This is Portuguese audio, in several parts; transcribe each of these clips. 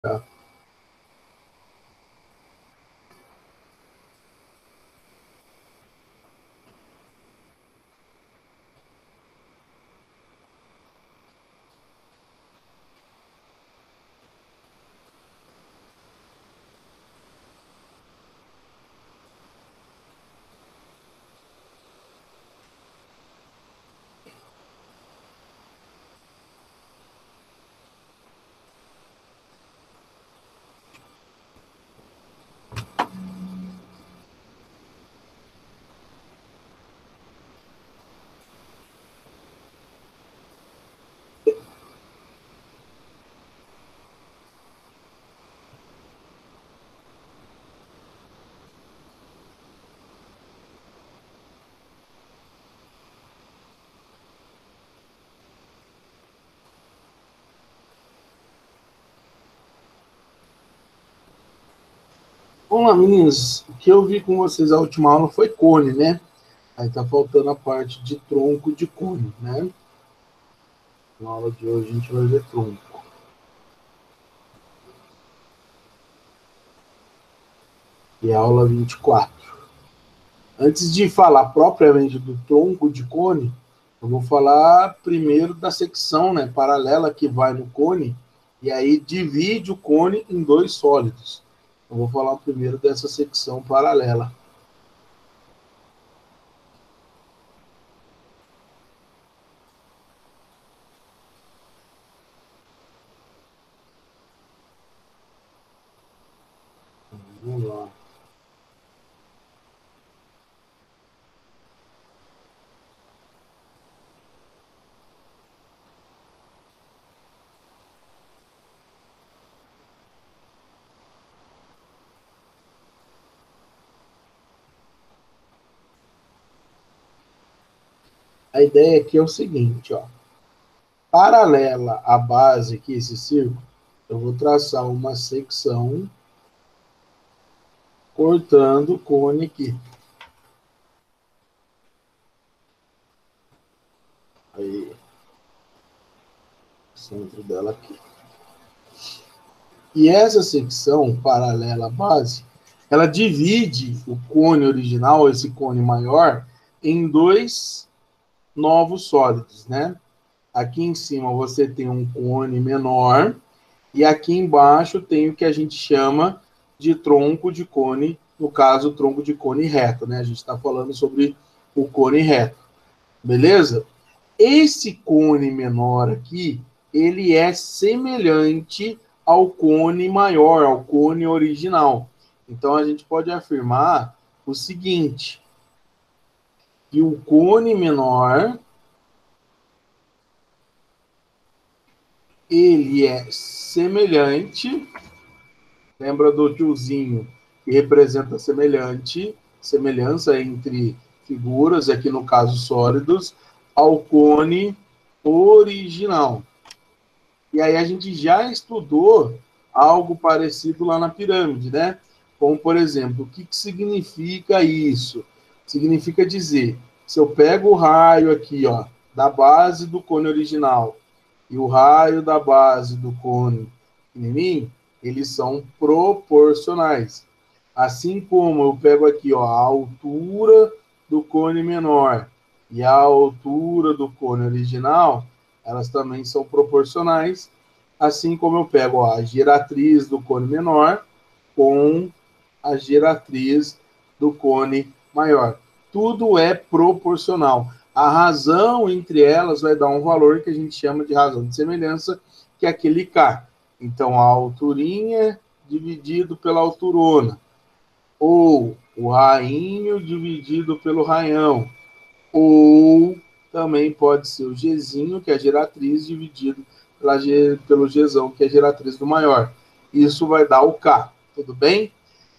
Tá. Vamos lá, meninos. O que eu vi com vocês a última aula foi cone, né? Aí tá faltando a parte de tronco de cone, né? Na aula de hoje a gente vai ver tronco. E é a aula 24. Antes de falar propriamente do tronco de cone, eu vou falar primeiro da secção, né, paralela que vai no cone, e aí divide o cone em dois sólidos. Eu vou falar primeiro dessa secção paralela. Vamos lá. A ideia aqui é o seguinte, ó. Paralela à base aqui, esse círculo, eu vou traçar uma secção cortando o cone aqui. Aí, centro dela aqui. E essa secção paralela à base, ela divide o cone original, esse cone maior, em dois novos sólidos, né? Aqui em cima você tem um cone menor e aqui embaixo tem o que a gente chama de tronco de cone, no caso, o tronco de cone reto, né? A gente está falando sobre o cone reto, beleza? Esse cone menor aqui, ele é semelhante ao cone maior, ao cone original. Então, a gente pode afirmar o seguinte, que o cone menor, ele é semelhante, lembra do tiozinho que representa semelhança entre figuras, aqui no caso sólidos, ao cone original. E aí a gente já estudou algo parecido lá na pirâmide, né? Como, por exemplo, o que significa isso? Significa dizer, se eu pego o raio aqui, ó, da base do cone original e o raio da base do cone pequenininho, eles são proporcionais. Assim como eu pego aqui, ó, a altura do cone menor e a altura do cone original, elas também são proporcionais, assim como eu pego, ó, a giratriz do cone menor com a giratriz do cone maior. Tudo é proporcional. A razão entre elas vai dar um valor que a gente chama de razão de semelhança, que é aquele K. Então, a alturinha dividido pela alturona, ou o rainho dividido pelo raião, ou também pode ser o Gzinho, que é a geratriz, dividido pelo Gzão, que é a geratriz do maior. Isso vai dar o K, tudo bem?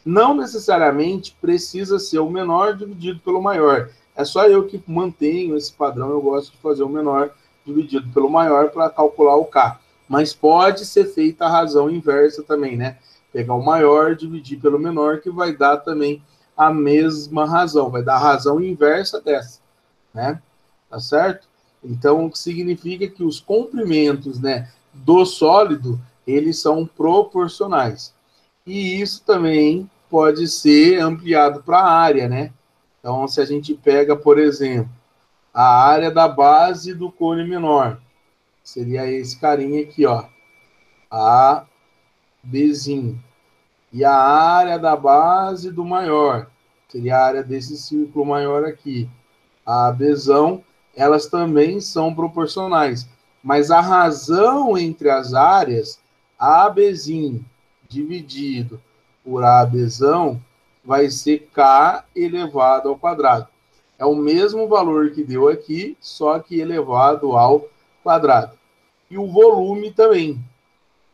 Não necessariamente precisa ser o menor dividido pelo maior. É só eu que mantenho esse padrão, eu gosto de fazer o menor dividido pelo maior para calcular o K. Mas pode ser feita a razão inversa também, né? Pegar o maior, dividir pelo menor, que vai dar também a mesma razão, vai dar a razão inversa dessa, né? Tá certo? Então, o que significa que os comprimentos, né, do sólido, eles são proporcionais. E isso também pode ser ampliado para a área, né? Então, se a gente pega, por exemplo, a área da base do cone menor, seria esse carinha aqui, ó, A, Bzinho. E a área da base do maior, seria a área desse círculo maior aqui, a Bzão, elas também são proporcionais. Mas a razão entre as áreas, ABzinho dividido por ABzão, vai ser K elevado ao quadrado. É o mesmo valor que deu aqui, só que elevado ao quadrado. E o volume também.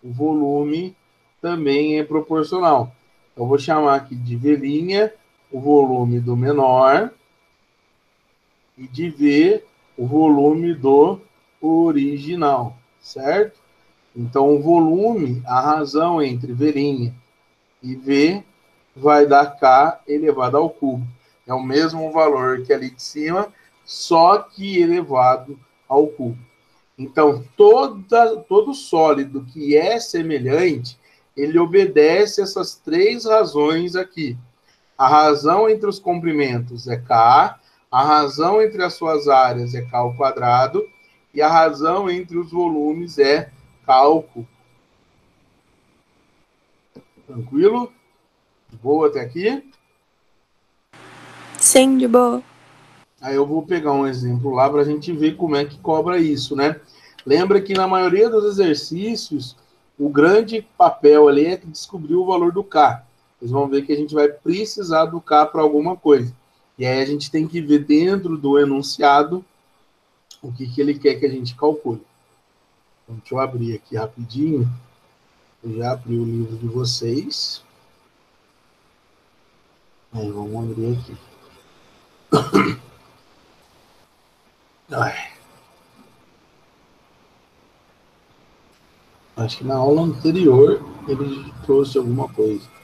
O volume também é proporcional. Eu vou chamar aqui de V' o volume do menor e de V o volume do original, certo? Então, o volume, a razão entre V' e V vai dar K elevado ao cubo. É o mesmo valor que ali de cima, só que elevado ao cubo. Então, todo sólido que é semelhante, ele obedece essas três razões aqui. A razão entre os comprimentos é K, a razão entre as suas áreas é K ao quadrado, e a razão entre os volumes é K ao cubo. Tranquilo? De boa até aqui? Sim, de boa. Aí eu vou pegar um exemplo lá para a gente ver como é que cobra isso, né? Lembra que na maioria dos exercícios, o grande papel ali é descobrir o valor do K. Vocês vão ver que a gente vai precisar do K para alguma coisa. E aí a gente tem que ver dentro do enunciado o que ele quer que a gente calcule. Então, deixa eu abrir aqui rapidinho. Eu já abri o livro de vocês. Aí, vamos abrir aqui. Ai. Acho que na aula anterior ele trouxe alguma coisa.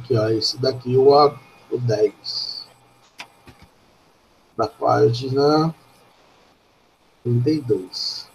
Aqui, ó, esse daqui, o 10. Da página 32.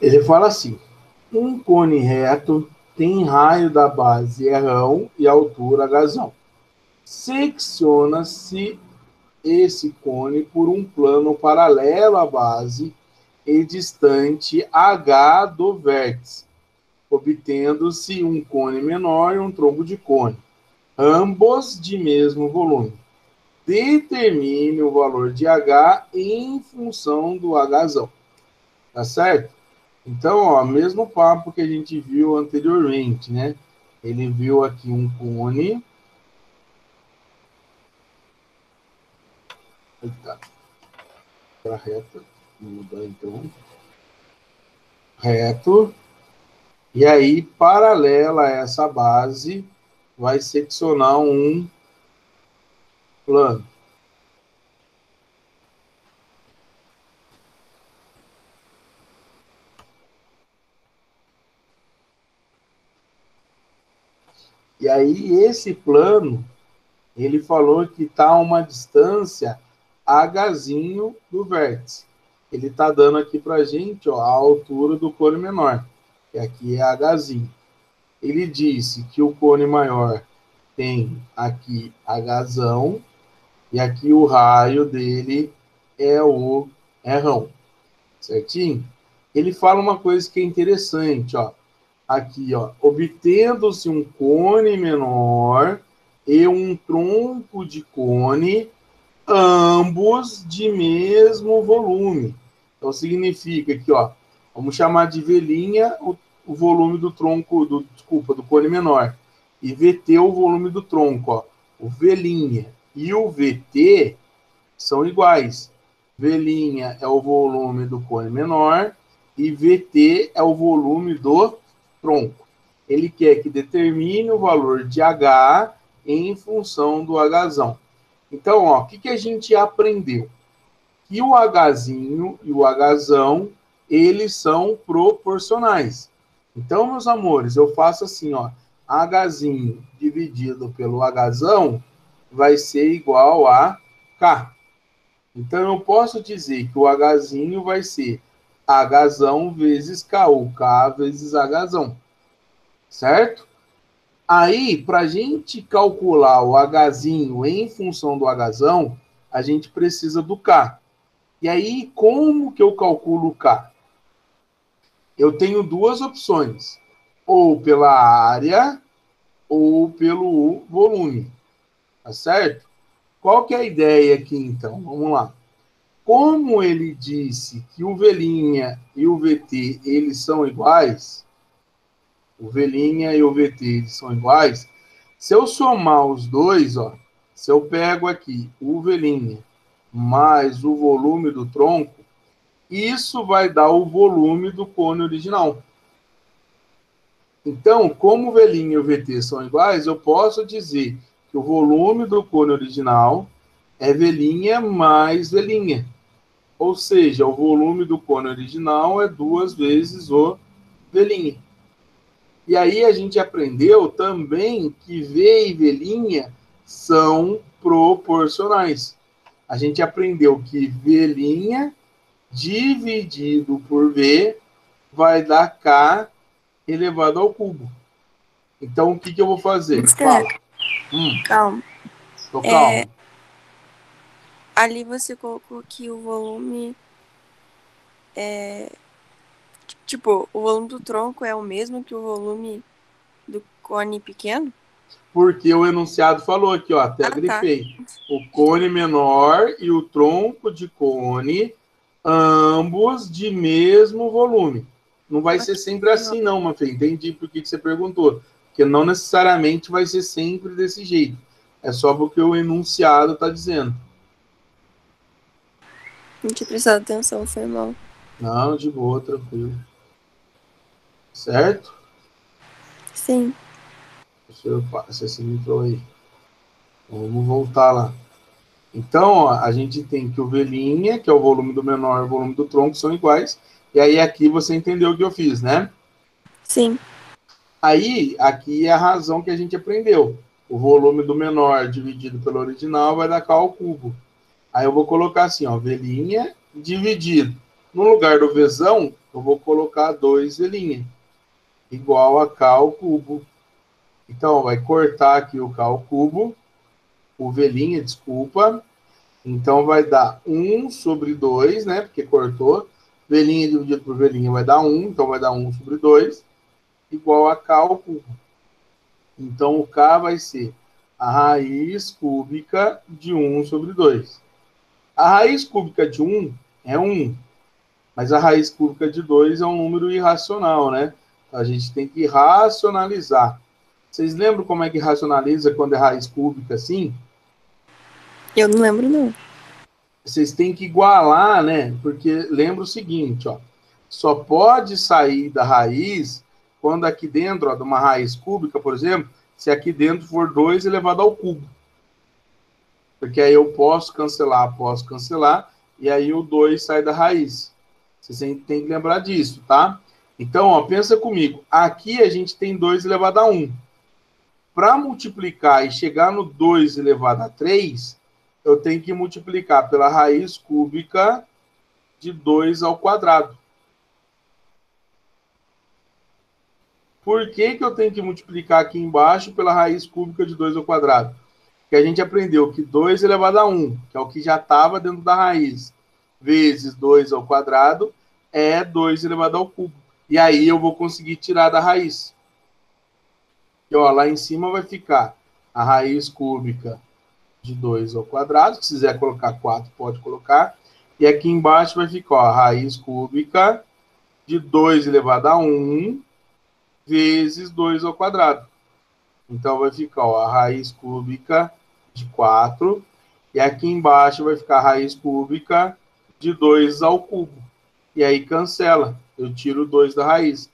Ele fala assim: um cone reto tem raio da base rão e altura Hzão. Secciona-se esse cone por um plano paralelo à base e distante H do vértice, obtendo-se um cone menor e um tronco de cone, ambos de mesmo volume. Determine o valor de H em função do Hzão. Tá certo? Então, ó, mesmo papo que a gente viu anteriormente, né? Ele viu aqui um cone Eita. Para reta. Vou mudar então. Reto. E aí, paralela a essa base, vai seccionar um plano. E aí, esse plano, ele falou que está a uma distância Hzinho do vértice. Ele está dando aqui para a gente, ó, a altura do cone menor, que aqui é Hzinho. Ele disse que o cone maior tem aqui Hzão, e aqui o raio dele é o Rão, certinho? Ele fala uma coisa que é interessante, ó. Aqui, ó, obtendo-se um cone menor e um tronco de cone, ambos de mesmo volume. Então, significa que, ó, vamos chamar de velhinha o volume do tronco, do cone menor. E VT o volume do tronco, ó. O velhinha e o VT são iguais. Velhinha é o volume do cone menor e VT é o volume do tronco. Ele quer que determine o valor de H em função do Hzão. Então, ó, o que a gente aprendeu? Que o Hzinho e o Hzão, eles são proporcionais. Então, meus amores, eu faço assim, ó, Hzinho dividido pelo Hzão vai ser igual a K. Então, eu posso dizer que o Hzinho vai ser Hzão vezes K, ou K vezes Hzão. Certo? Aí, para a gente calcular o Hzinho em função do Hzão, a gente precisa do K. E aí, como que eu calculo o K? Eu tenho duas opções. Ou pela área, ou pelo volume. Tá certo? Qual que é a ideia aqui, então? Vamos lá. Como ele disse que o velhinha e o VT, eles são iguais, o velhinha e o VT, eles são iguais, se eu somar os dois, ó, se eu pego aqui o velhinha mais o volume do tronco, isso vai dar o volume do cone original. Então, como o velhinha e o VT são iguais, eu posso dizer que o volume do cone original é velhinha mais velhinha. Ou seja, o volume do cone original é 2 vezes o velhinha. E aí a gente aprendeu também que V e velhinha são proporcionais. A gente aprendeu que velhinha dividido por V vai dar K elevado ao cubo. Então, o que eu vou fazer? Fala. Calma. Tô calmo. Ali você colocou que o volume tipo, o volume do tronco é o mesmo que o volume do cone pequeno? Porque o enunciado falou aqui, ó, até grifei. Tá. O cone menor e o tronco de cone, ambos de mesmo volume. Não vai ser sempre assim, não, Mafê. Entendi por que você perguntou. Porque não necessariamente vai ser sempre desse jeito. É só porque o enunciado está dizendo. Não tinha prestado atenção, foi mal. Não, de boa, tranquilo. Certo? Sim. Deixa eu passar esse entrou aí. Vamos voltar lá. Então, ó, a gente tem que o velhinha, que é o volume do menor e o volume do tronco, são iguais. E aí aqui você entendeu o que eu fiz, né? Sim. Aí, aqui é a razão que a gente aprendeu. O volume do menor dividido pelo original vai dar K ao cubo. Aí eu vou colocar assim, ó, velhinha dividido. No lugar do Vzão, eu vou colocar 2 velhinha, igual a K ao cubo. Então, vai cortar aqui o K ao cubo, o velhinha, desculpa. Então, vai dar 1 sobre 2, né? Porque cortou. Velhinha dividido por velhinha vai dar 1, então vai dar 1 sobre 2, igual a K ao cubo. Então, o K vai ser a raiz cúbica de 1 sobre 2. A raiz cúbica de 1 é 1, mas a raiz cúbica de 2 é um número irracional, né? Então, a gente tem que racionalizar. Vocês lembram como é que racionaliza quando é raiz cúbica assim? Eu não lembro, não. vocês têm que igualar, né? Porque lembra o seguinte, ó. Só pode sair da raiz quando aqui dentro, ó, de uma raiz cúbica, por exemplo, se aqui dentro for 2 elevado ao cubo. Porque aí eu posso cancelar, e aí o 2 sai da raiz. Vocês têm que lembrar disso, tá? Então, ó, pensa comigo. Aqui a gente tem 2 elevado a 1. Para multiplicar e chegar no 2 elevado a 3, eu tenho que multiplicar pela raiz cúbica de 2 ao quadrado. Por que eu tenho que multiplicar aqui embaixo pela raiz cúbica de 2 ao quadrado? Porque a gente aprendeu que 2 elevado a 1, que é o que já estava dentro da raiz, vezes 2 ao quadrado, é 2 elevado ao cubo. E aí eu vou conseguir tirar da raiz. E, ó, lá em cima vai ficar a raiz cúbica de 2 ao quadrado. Se quiser colocar 4, pode colocar. E aqui embaixo vai ficar, ó, a raiz cúbica de 2 elevado a 1 vezes 2 ao quadrado. Então, vai ficar, ó, a raiz cúbica de 4. E aqui embaixo vai ficar a raiz cúbica de 2 ao cubo. E aí cancela. Eu tiro 2 da raiz.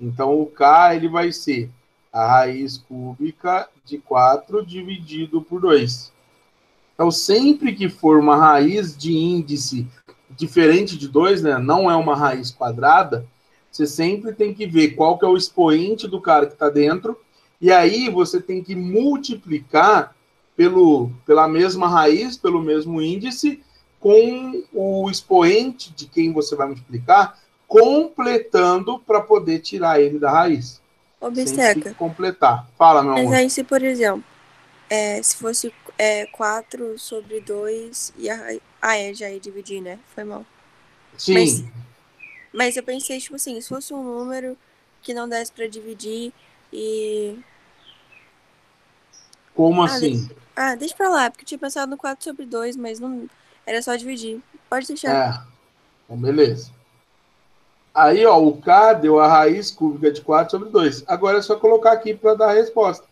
Então, o K ele vai ser a raiz cúbica de 4 dividido por 2. Então, sempre que for uma raiz de índice diferente de 2, né, não é uma raiz quadrada, você sempre tem que ver qual que é o expoente do cara que está dentro, e aí você tem que multiplicar pela mesma raiz, pelo mesmo índice, com o expoente de quem você vai multiplicar, completando para poder tirar ele da raiz. Ô, Sempre tem Bisteca, que completar. Fala, meu mas amor. aí se, por exemplo, se fosse 4 sobre 2 e a raiz... já ia dividir, né? Foi mal. Sim. Mas eu pensei, tipo assim, se fosse um número que não desse pra dividir e... Como assim? Deixa pra lá, porque eu tinha pensado no 4 sobre 2, mas não... Era só dividir. Pode deixar. Então, beleza. Aí, ó, o K deu a raiz cúbica de 4 sobre 2. Agora é só colocar aqui para dar a resposta.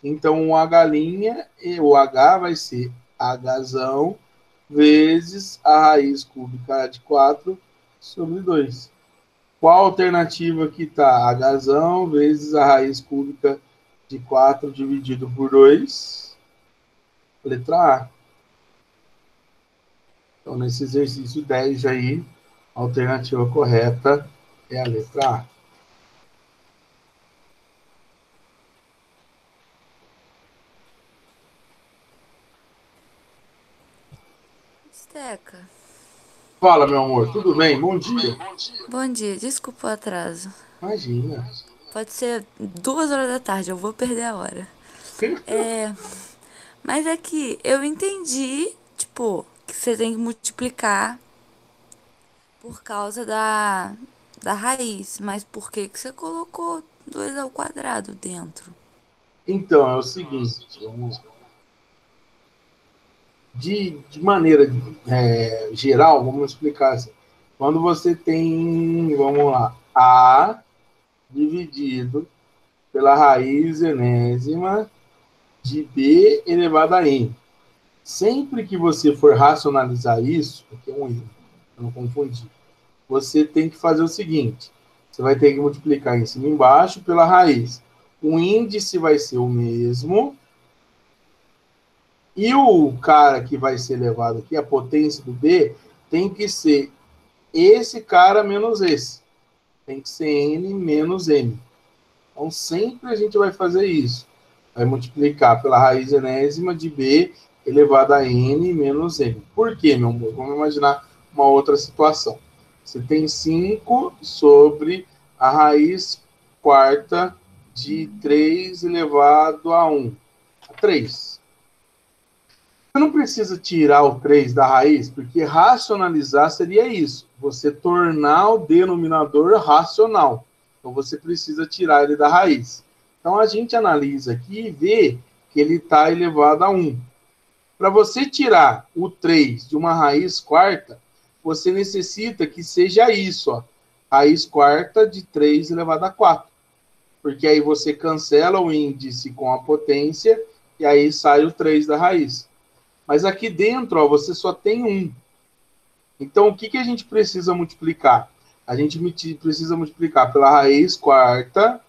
Então, o H' e o H vai ser Hzão vezes a raiz cúbica de 4 sobre 2. Qual alternativa que está? Hzão vezes a raiz cúbica de 4 dividido por 2. Letra A. Então, nesse exercício 10 aí, a alternativa correta é a letra A. Steca. Fala, meu amor, tudo bem? Bom dia. Bom dia, desculpa o atraso. Imagina. Pode ser 2 horas da tarde, eu vou perder a hora. Mas é que eu entendi, tipo, que você tem que multiplicar por causa da raiz. Mas por que você colocou 2 ao quadrado dentro? Então, é o seguinte, vamos lá. De maneira geral, vamos explicar assim. Quando você tem, vamos lá, A dividido pela raiz enésima de B elevado a N. Sempre que você for racionalizar isso, aqui é um erro, para não confundir, você tem que fazer o seguinte, você vai ter que multiplicar em cima e embaixo pela raiz. O índice vai ser o mesmo, e o cara que vai ser levado aqui, a potência do B, tem que ser esse cara menos esse. Tem que ser N menos M. Então, sempre a gente vai fazer isso. Vai multiplicar pela raiz enésima de B elevado a N menos M. Por quê, meu amor? Vamos imaginar uma outra situação. Você tem 5 sobre a raiz quarta de 3 elevado a 1. 3. Você não precisa tirar o 3 da raiz, porque racionalizar seria isso. Você tornar o denominador racional. Então, você precisa tirar ele da raiz. Então, a gente analisa aqui e vê que ele está elevado a 1. Para você tirar o 3 de uma raiz quarta, você necessita que seja isso, ó. Raiz quarta de 3 elevado a 4. Porque aí você cancela o índice com a potência e aí sai o 3 da raiz. Mas aqui dentro, ó, você só tem 1. Então, o que a gente precisa multiplicar? A gente precisa multiplicar pela raiz quarta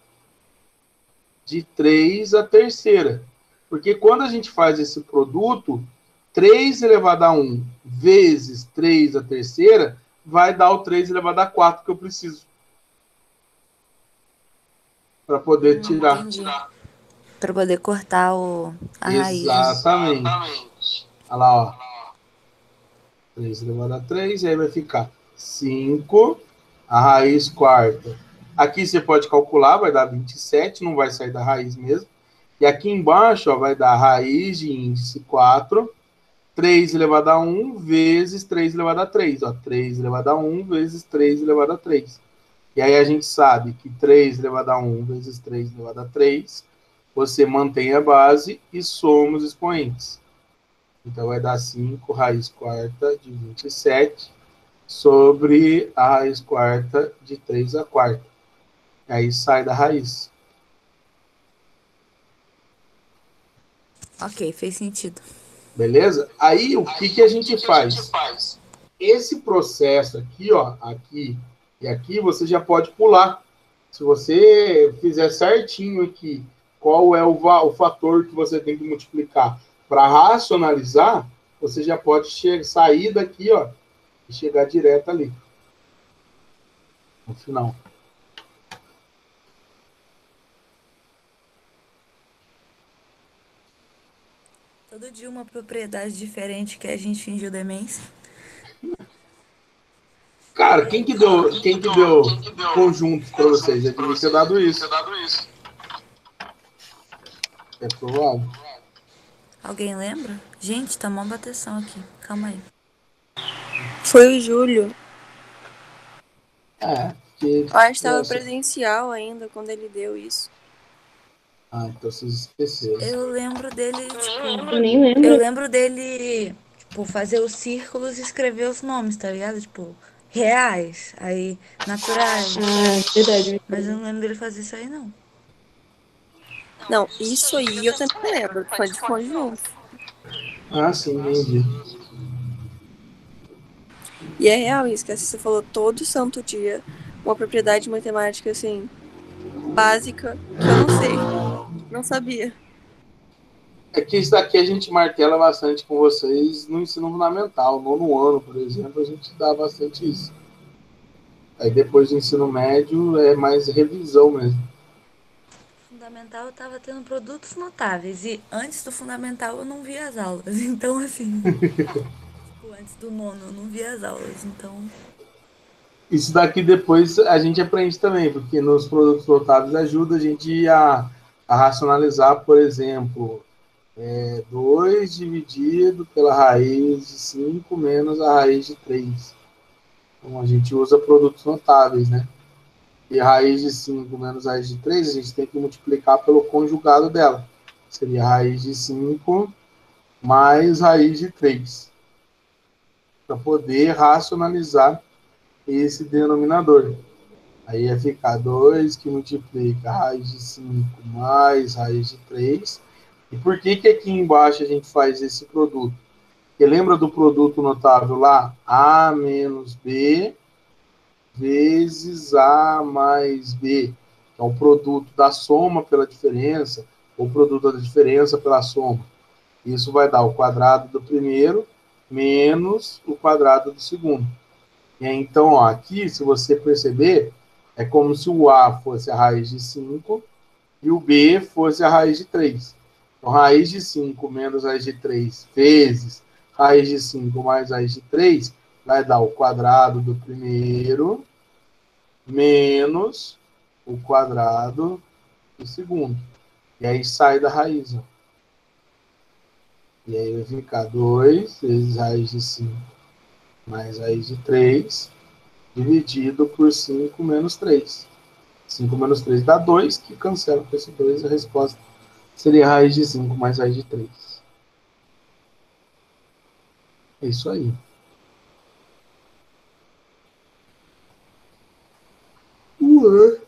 de 3 à terceira. Porque quando a gente faz esse produto, 3 elevado a 1 vezes 3 à terceira vai dar o 3 elevado a 4 que eu preciso. Para poder tirar. Entendi. Para poder cortar a raiz. Exatamente. Olha lá, ó. 3 elevado a 3, e aí vai ficar 5, a raiz quarta. Aqui você pode calcular, vai dar 27, não vai sair da raiz mesmo. E aqui embaixo, ó, vai dar raiz de índice 4, 3 elevado a 1 vezes 3 elevado a 3. Ó, 3 elevado a 1 vezes 3 elevado a 3. E aí a gente sabe que 3 elevado a 1 vezes 3 elevado a 3, você mantém a base e soma os expoentes. Então, vai dar 5 raiz quarta de 27 sobre a raiz quarta de 3 a quarta. E aí sai da raiz. Ok, fez sentido. Beleza? Aí, o que a gente faz? Esse processo aqui, ó, aqui e aqui, você já pode pular. Se você fizer certinho aqui, qual é o fator que você tem que multiplicar para racionalizar, você já pode sair daqui, ó, e chegar direto ali. No final. Todo dia uma propriedade diferente que a gente fingiu demência. Cara, quem que deu conjuntos para vocês? Eu devia ter dado isso. É provável. Alguém lembra? Gente, tá uma bateção aqui. Calma aí. Foi o Júlio. Porque... Eu acho que estava presencial ainda quando ele deu isso. Ah, então vocês esqueceram. Eu lembro dele, tipo... Eu nem lembro. Eu lembro dele, tipo, fazer os círculos e escrever os nomes, tá ligado? Tipo, reais, aí naturais. Ah, verdade. Mas eu não lembro dele fazer isso aí, não. Não, isso aí eu também lembro. Foi de conjunto. Ah, sim, entendi. E é real isso, que você falou todo santo dia uma propriedade matemática, assim, básica, que eu não sei. Não sabia. É que isso daqui a gente martela bastante com vocês no ensino fundamental. No nono ano, por exemplo, a gente dá bastante isso. Aí depois do ensino médio é mais revisão mesmo. Fundamental eu tava tendo produtos notáveis. E antes do fundamental eu não via as aulas. Então, assim. Tipo, antes do nono eu não via as aulas. Então. Isso daqui depois a gente aprende também, porque nos produtos notáveis ajuda a gente a racionalizar, por exemplo, 2 dividido pela raiz de 5 menos a raiz de 3. Então, a gente usa produtos notáveis, né? E raiz de 5 menos raiz de 3, a gente tem que multiplicar pelo conjugado dela. Seria raiz de 5 mais raiz de 3. Para poder racionalizar esse denominador. Aí ia ficar 2 que multiplica a raiz de 5 mais raiz de 3. E por que aqui embaixo a gente faz esse produto? Porque lembra do produto notável lá? A menos B vezes A mais B, que é o produto da soma pela diferença, ou produto da diferença pela soma. Isso vai dar o quadrado do primeiro menos o quadrado do segundo. E aí, então, ó, aqui, se você perceber, é como se o A fosse a raiz de 5 e o B fosse a raiz de 3. Então, raiz de 5 menos raiz de 3 vezes raiz de 5 mais raiz de 3 vai dar o quadrado do primeiro menos o quadrado do segundo. E aí sai da raiz. Ó. E aí vai ficar 2 vezes raiz de 5 mais raiz de 3 dividido por 5 menos 3. 5 menos 3 dá 2, que cancela com esse 2, a resposta seria raiz de 5 mais raiz de 3. É isso aí. Ué.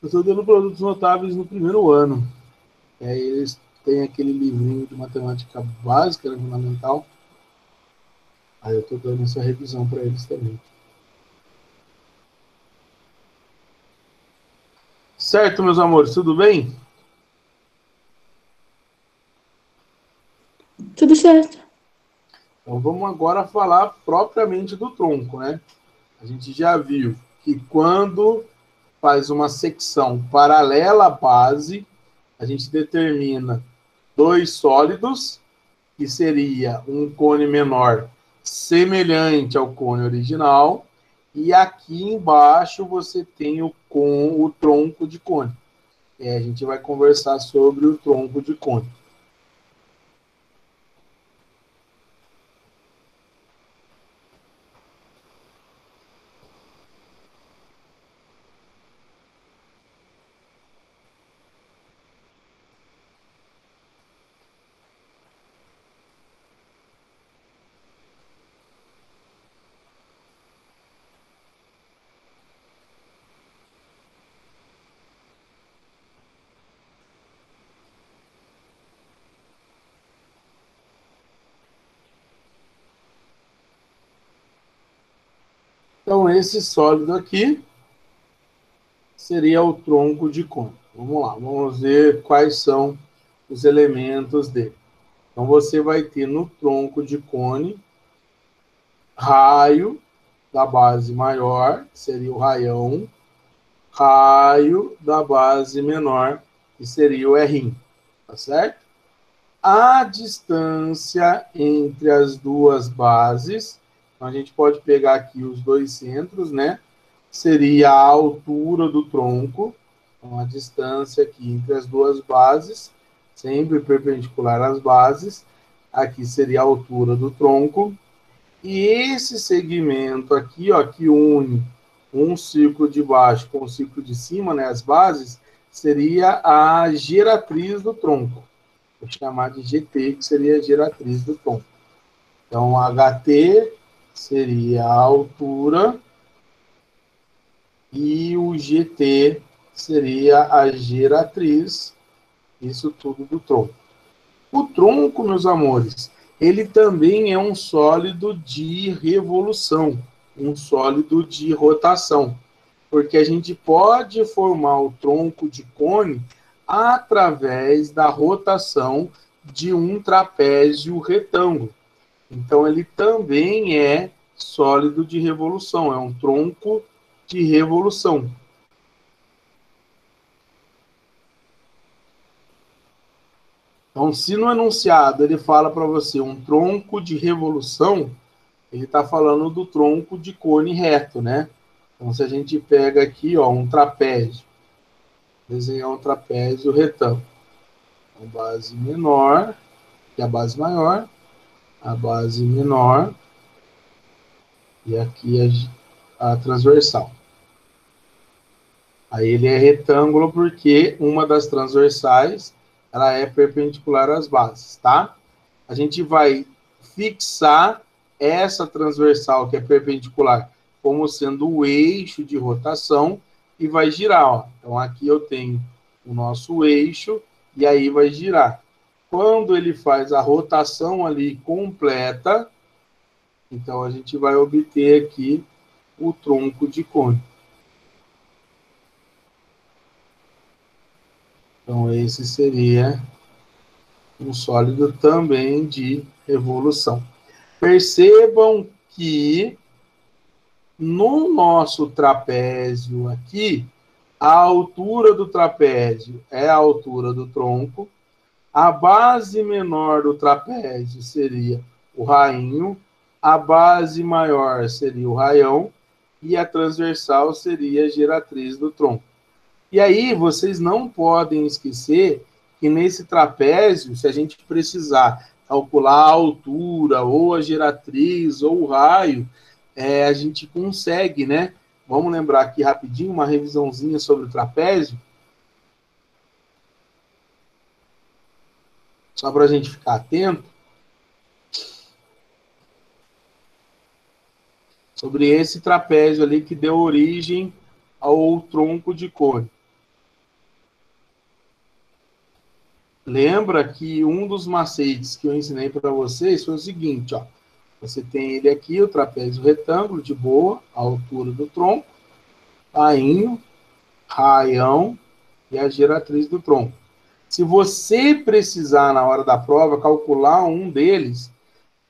Eu estou dando produtos notáveis no primeiro ano. E aí eles têm aquele livrinho de matemática básica, né, fundamental. Aí eu estou dando essa revisão para eles também. Certo, meus amores, tudo bem? Tudo certo. Então vamos agora falar propriamente do tronco, né? A gente já viu que quando faz uma secção paralela à base, a gente determina dois sólidos, que seria um cone menor semelhante ao cone original, e aqui embaixo você tem o tronco de cone. A gente vai conversar sobre o tronco de cone. Então, esse sólido aqui seria o tronco de cone. Vamos lá, vamos ver quais são os elementos dele. Então, você vai ter no tronco de cone raio da base maior, que seria o raião, raio da base menor, que seria o errim, tá certo? A distância entre as duas bases, então a gente pode pegar aqui os dois centros, né? Seria a altura do tronco, então a distância aqui entre as duas bases, sempre perpendicular às bases, aqui seria a altura do tronco, e esse segmento aqui, ó, que une um círculo de baixo com o círculo de cima, né, as bases, seria a geratriz do tronco. Vou chamar de GT, que seria a geratriz do tronco. Então, HT seria a altura e o GT seria a geratriz, isso tudo do tronco. O tronco, meus amores, ele também é um sólido de revolução, um sólido de rotação, porque a gente pode formar o tronco de cone através da rotação de um trapézio retângulo. Então, ele também é sólido de revolução, é um tronco de revolução. Então, se no enunciado ele fala para você um tronco de revolução, ele está falando do tronco de cone reto, né? Então, se a gente pega aqui, ó, um trapézio, desenhar um trapézio retângulo. A base menor, que é a base maior, a base menor, e aqui a transversal. Aí ele é retângulo porque uma das transversais ela é perpendicular às bases, tá? A gente vai fixar essa transversal que é perpendicular como sendo o eixo de rotação e vai girar, ó. Então aqui eu tenho o nosso eixo e aí vai girar. Quando ele faz a rotação ali completa, então a gente vai obter aqui o tronco de cone. Então esse seria um sólido também de revolução. Percebam que no nosso trapézio aqui, a altura do trapézio é a altura do tronco, a base menor do trapézio seria o rainho, a base maior seria o raião e a transversal seria a geratriz do tronco. E aí vocês não podem esquecer que nesse trapézio, se a gente precisar calcular a altura, ou a geratriz, ou o raio, a gente consegue, né? Vamos lembrar aqui rapidinho uma revisãozinha sobre o trapézio. Só para a gente ficar atento. Sobre esse trapézio ali que deu origem ao tronco de cone. Lembra que um dos macetes que eu ensinei para vocês foi o seguinte, ó. Você tem ele aqui, o trapézio retângulo, de boa, a altura do tronco, rainho, raião e a giratriz do tronco. Se você precisar, na hora da prova, calcular um deles,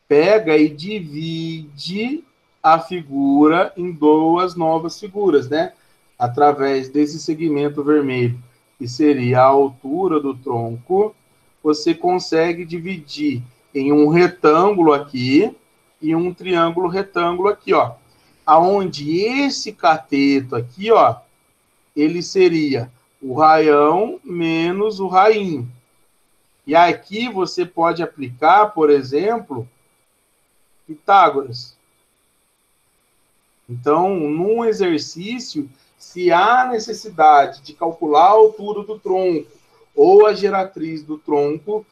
pega e divide a figura em duas novas figuras, né? Através desse segmento vermelho, que seria a altura do tronco, você consegue dividir em um retângulo aqui e um triângulo retângulo aqui, ó. Aonde esse cateto aqui, ó, ele seria o raião menos o rainho. E aqui você pode aplicar, por exemplo, Pitágoras. Então, num exercício, se há necessidade de calcular a altura do tronco, ou a geratriz do tronco,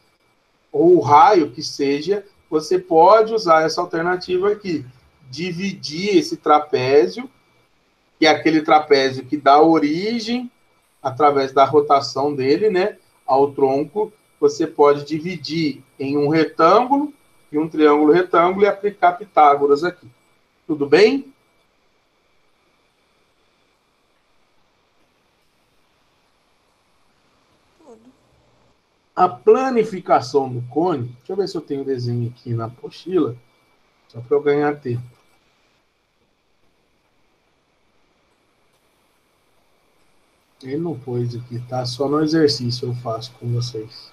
ou o raio que seja, você pode usar essa alternativa aqui. Dividir esse trapézio, que é aquele trapézio que dá origem, através da rotação dele, né, ao tronco, você pode dividir em um retângulo e um triângulo retângulo e aplicar Pitágoras aqui. Tudo bem? Tudo. A planificação do cone, deixa eu ver se eu tenho desenho aqui na apostila, só para eu ganhar tempo. Ele não pôs aqui, tá? Só no exercício eu faço com vocês.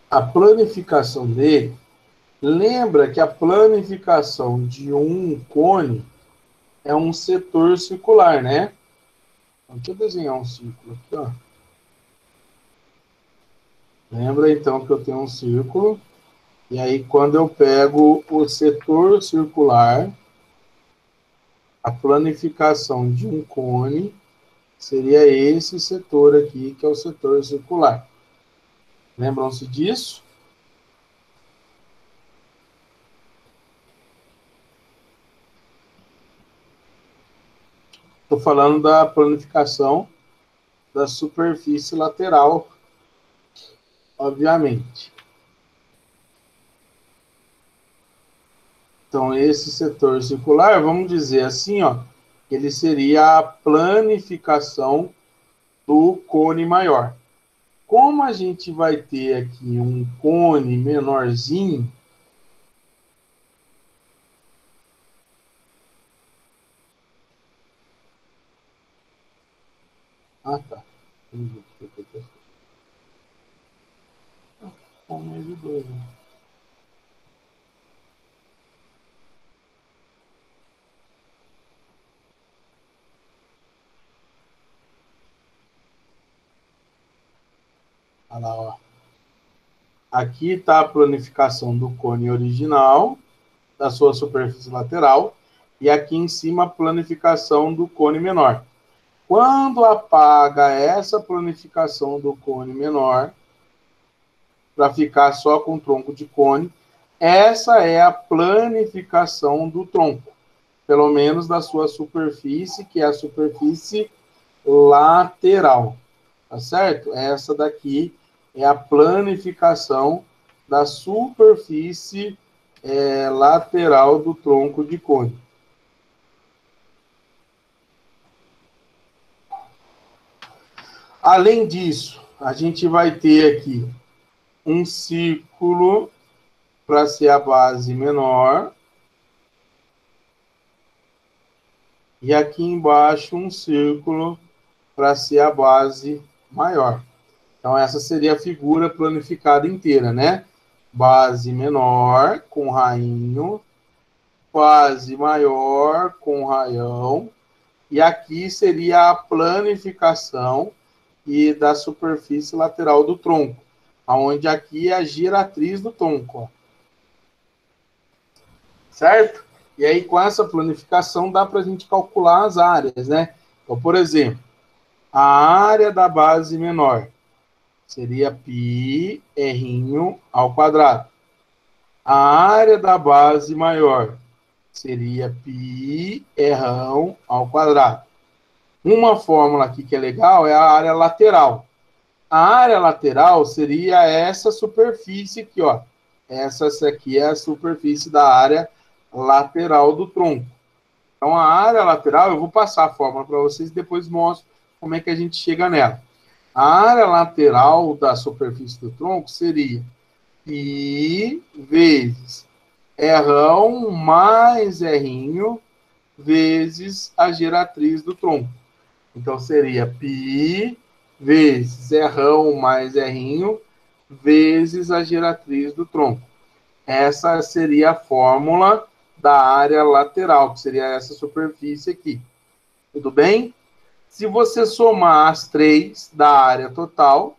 A planificação dele, lembra que a planificação de um cone é um setor circular, né? Então, deixa eu desenhar um círculo aqui, ó. Lembra, então, que eu tenho um círculo, e aí, quando eu pego o setor circular, a planificação de um cone seria esse setor aqui, que é o setor circular. Lembram-se disso? Estou falando da planificação da superfície lateral, obviamente. Então, esse setor circular, vamos dizer assim, ó, ele seria a planificação do cone maior. Como a gente vai ter aqui um cone menorzinho, ah, tá. Cone de dois, né? Olha lá, ó. Aqui está a planificação do cone original, da sua superfície lateral, e aqui em cima a planificação do cone menor. Quando apaga essa planificação do cone menor, para ficar só com o tronco de cone, essa é a planificação do tronco, pelo menos da sua superfície, que é a superfície lateral, tá certo? Essa daqui é a planificação da superfície lateral do tronco de cone. Além disso, a gente vai ter aqui um círculo para ser a base menor. E aqui embaixo um círculo para ser a base maior. Então, essa seria a figura planificada inteira, né? Base menor com rainho, base maior com raião, e aqui seria a planificação e da superfície lateral do tronco, onde aqui é a giratriz do tronco, ó. Certo? E aí, com essa planificação, dá para a gente calcular as áreas, né? Então, por exemplo, a área da base menor seria πr ao quadrado. A área da base maior seria πr ao quadrado. Uma fórmula aqui que é legal é a área lateral. A área lateral seria essa superfície aqui, ó. Essa aqui é a superfície da área lateral do tronco. Então, a área lateral, eu vou passar a fórmula para vocês e depois mostro como é que a gente chega nela. A área lateral da superfície do tronco seria π vezes R mais R vezes a geratriz do tronco. Então, seria π vezes R mais R vezes a geratriz do tronco. Essa seria a fórmula da área lateral, que seria essa superfície aqui. Tudo bem? Se você somar as três da área total,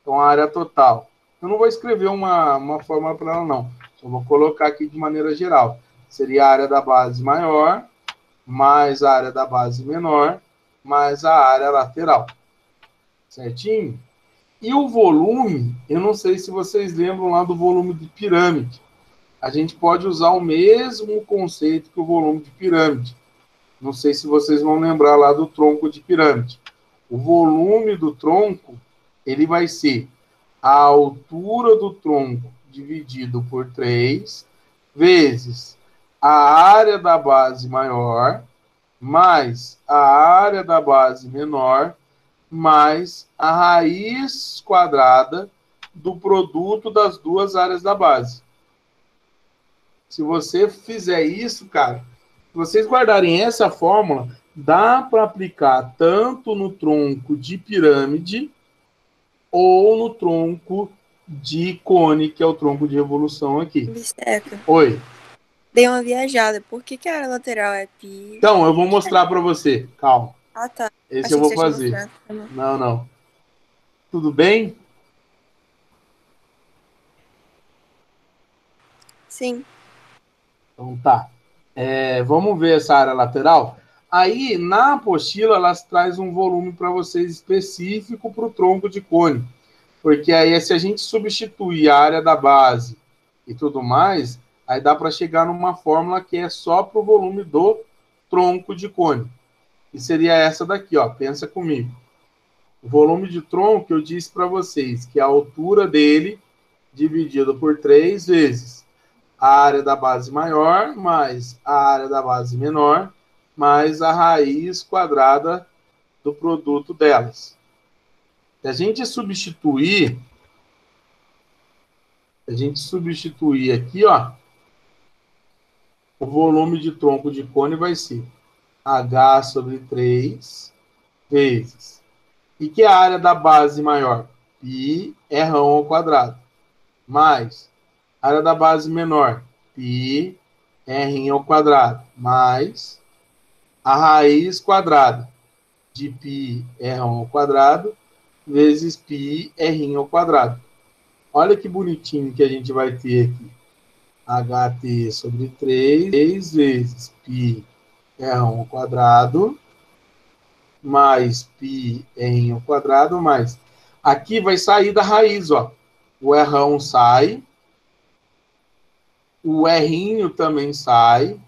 então a área total, eu não vou escrever uma fórmula para ela, não. Só vou colocar aqui de maneira geral. Seria a área da base maior, mais a área da base menor, mais a área lateral. Certinho? E o volume, eu não sei se vocês lembram lá do volume de pirâmide. A gente pode usar o mesmo conceito que o volume de pirâmide. Não sei se vocês vão lembrar lá do tronco de pirâmide. O volume do tronco, ele vai ser a altura do tronco dividido por 3, vezes a área da base maior, mais a área da base menor, mais a raiz quadrada do produto das duas áreas da base. Se você fizer isso, cara, se vocês guardarem essa fórmula, dá para aplicar tanto no tronco de pirâmide ou no tronco de cone, que é o tronco de revolução aqui. Bisteca. Oi. Dei uma viajada. Por que a área lateral é π? Então, eu vou mostrar para você. Calma. Ah, tá. Esse Achei eu que vou você tinha fazer. mostrado. Não, não. Tudo bem? Sim. Então tá. Vamos ver essa área lateral? Aí, na apostila, elas traz um volume para vocês específico para o tronco de cone. Porque aí, se a gente substituir a área da base e tudo mais, aí dá para chegar numa fórmula que é só para o volume do tronco de cone. E seria essa daqui, ó. Pensa comigo. O volume de tronco, eu disse para vocês que a altura dele dividido por 3 vezes a área da base maior, mais a área da base menor, mais a raiz quadrada do produto delas. Se a gente substituir aqui, ó, o volume de tronco de cone vai ser H sobre 3 vezes. E que é a área da base maior? Π R ao quadrado. Mais a área da base menor? Π R ao quadrado. Mais a raiz quadrada de π R ao quadrado vezes π R ao quadrado. Olha que bonitinho que a gente vai ter aqui. HT sobre 3 vezes π R ao quadrado mais π R ao quadrado mais. Aqui vai sair da raiz, ó. O R sai. O R também sai.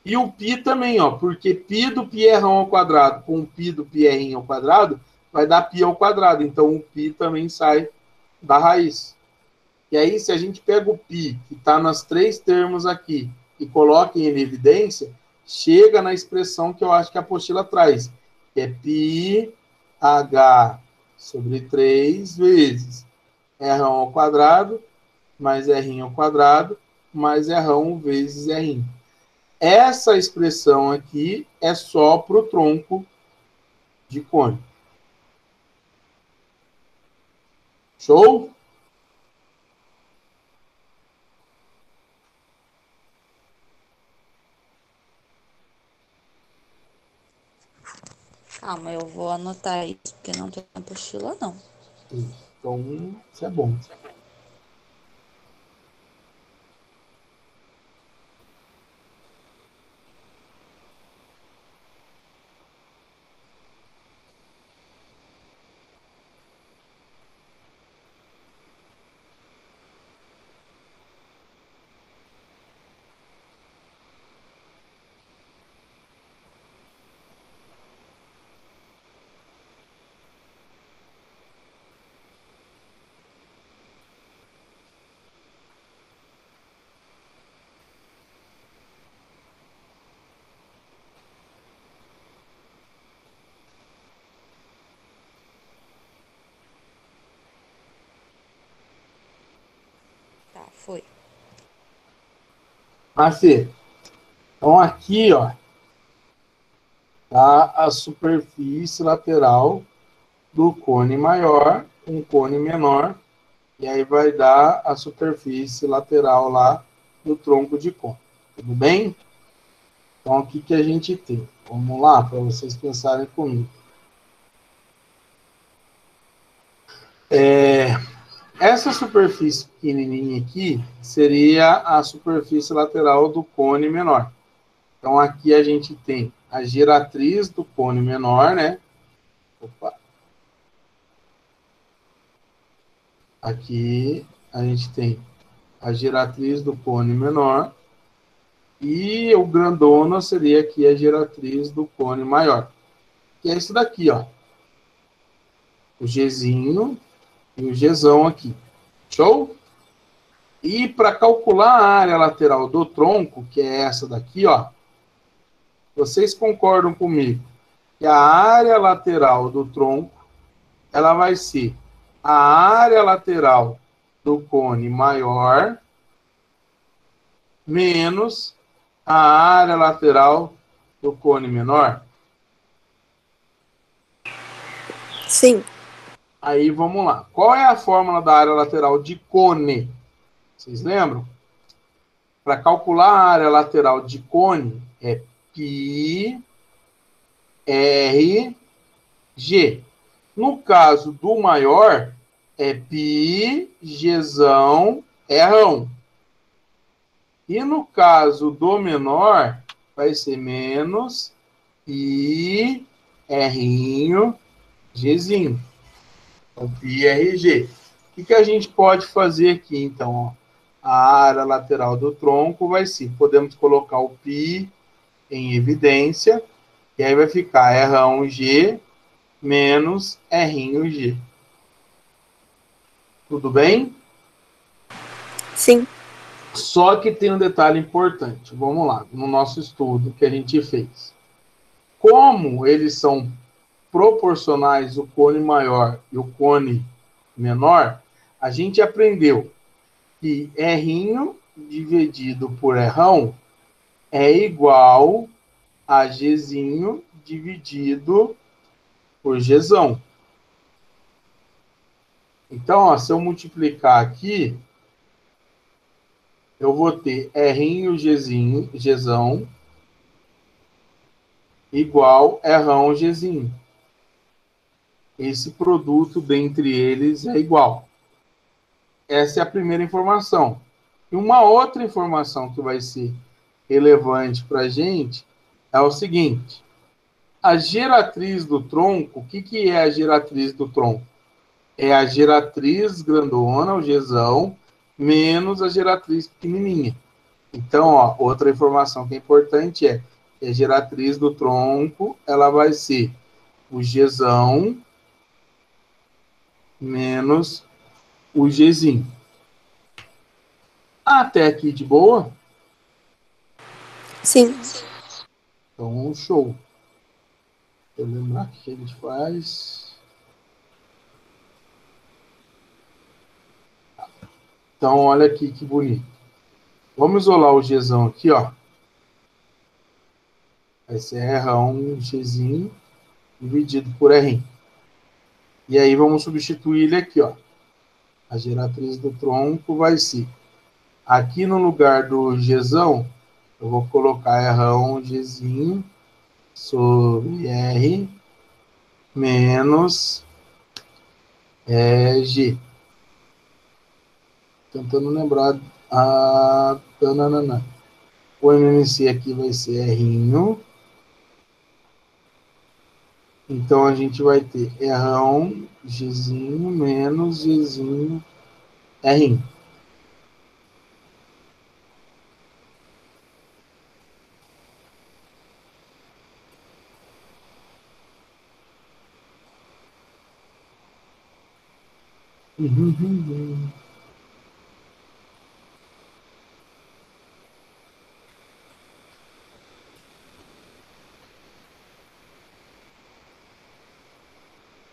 E o π também, ó, porque π do πr ao quadrado com π do πr ao quadrado vai dar π ao quadrado. Então, o π também sai da raiz. E aí, se a gente pega o π, que está nos 3 termos aqui, e coloca em evidência, chega na expressão que eu acho que a apostila traz, que é π h sobre 3 vezes r ao quadrado mais r ao quadrado mais r1 vezes r1. Essa expressão aqui é só para o tronco de cone. Show? Calma, eu vou anotar isso, porque não tem apostila, não. Então, isso é bom. Tá, foi. Assim, então aqui, ó, tá a superfície lateral do cone maior, um cone menor, e aí vai dar a superfície lateral lá do tronco de cone. Tudo bem? Então, o que a gente tem? Vamos lá, para vocês pensarem comigo. Essa superfície pequenininha aqui seria a superfície lateral do cone menor. Então, aqui a gente tem a giratriz do cone menor, né? Opa. Aqui a gente tem a giratriz do cone menor. E o grandona seria aqui a giratriz do cone maior. Que é isso daqui, ó. O Gzinho e o Gzão aqui. Show? E para calcular a área lateral do tronco, que é essa daqui, ó, vocês concordam comigo que a área lateral do tronco, ela vai ser a área lateral do cone maior menos a área lateral do cone menor? Sim. Aí vamos lá. Qual é a fórmula da área lateral de cone? Vocês lembram? Para calcular a área lateral de cone é πr G. No caso do maior, é π Gzão Rão. E no caso do menor, vai ser menos π R'inho Gzinho. Então, πRG. O que a gente pode fazer aqui, então? Ó? A área lateral do tronco vai ser, podemos colocar o π em evidência, e aí vai ficar R1G menos R'G. Tudo bem? Sim. Só que tem um detalhe importante. Vamos lá, no nosso estudo que a gente fez. Como eles são proporcionais, o cone maior e o cone menor, a gente aprendeu que R'inho dividido por Rão é igual a Gzinho dividido por Gzão. Então, ó, se eu multiplicar aqui, eu vou ter R'inho Gzão igual Rão Gzinho. Esse produto dentre eles é igual. Essa é a primeira informação. E uma outra informação que vai ser relevante para a gente é o seguinte. A geratriz do tronco, o que é a geratriz do tronco? É a geratriz grandona, o Gzão, menos a geratriz pequenininha. Então, ó, outra informação que é importante é que a geratriz do tronco, ela vai ser o Gzão menos o Gzinho. Até aqui de boa? Sim. Então, show. Eu lembrar o que a gente faz. Então, olha aqui que bonito. Vamos isolar o Gzão aqui, ó. Vai ser R1 Gzinho dividido por R. E aí vamos substituir ele aqui, ó. A geratriz do tronco vai ser. Aqui no lugar do Gzão, eu vou colocar R1 Gzinho sobre R menos G. Tentando lembrar a... O MMC aqui vai ser R'inho. Então, a gente vai ter R1 Gzinho menos Gzinho R'inho.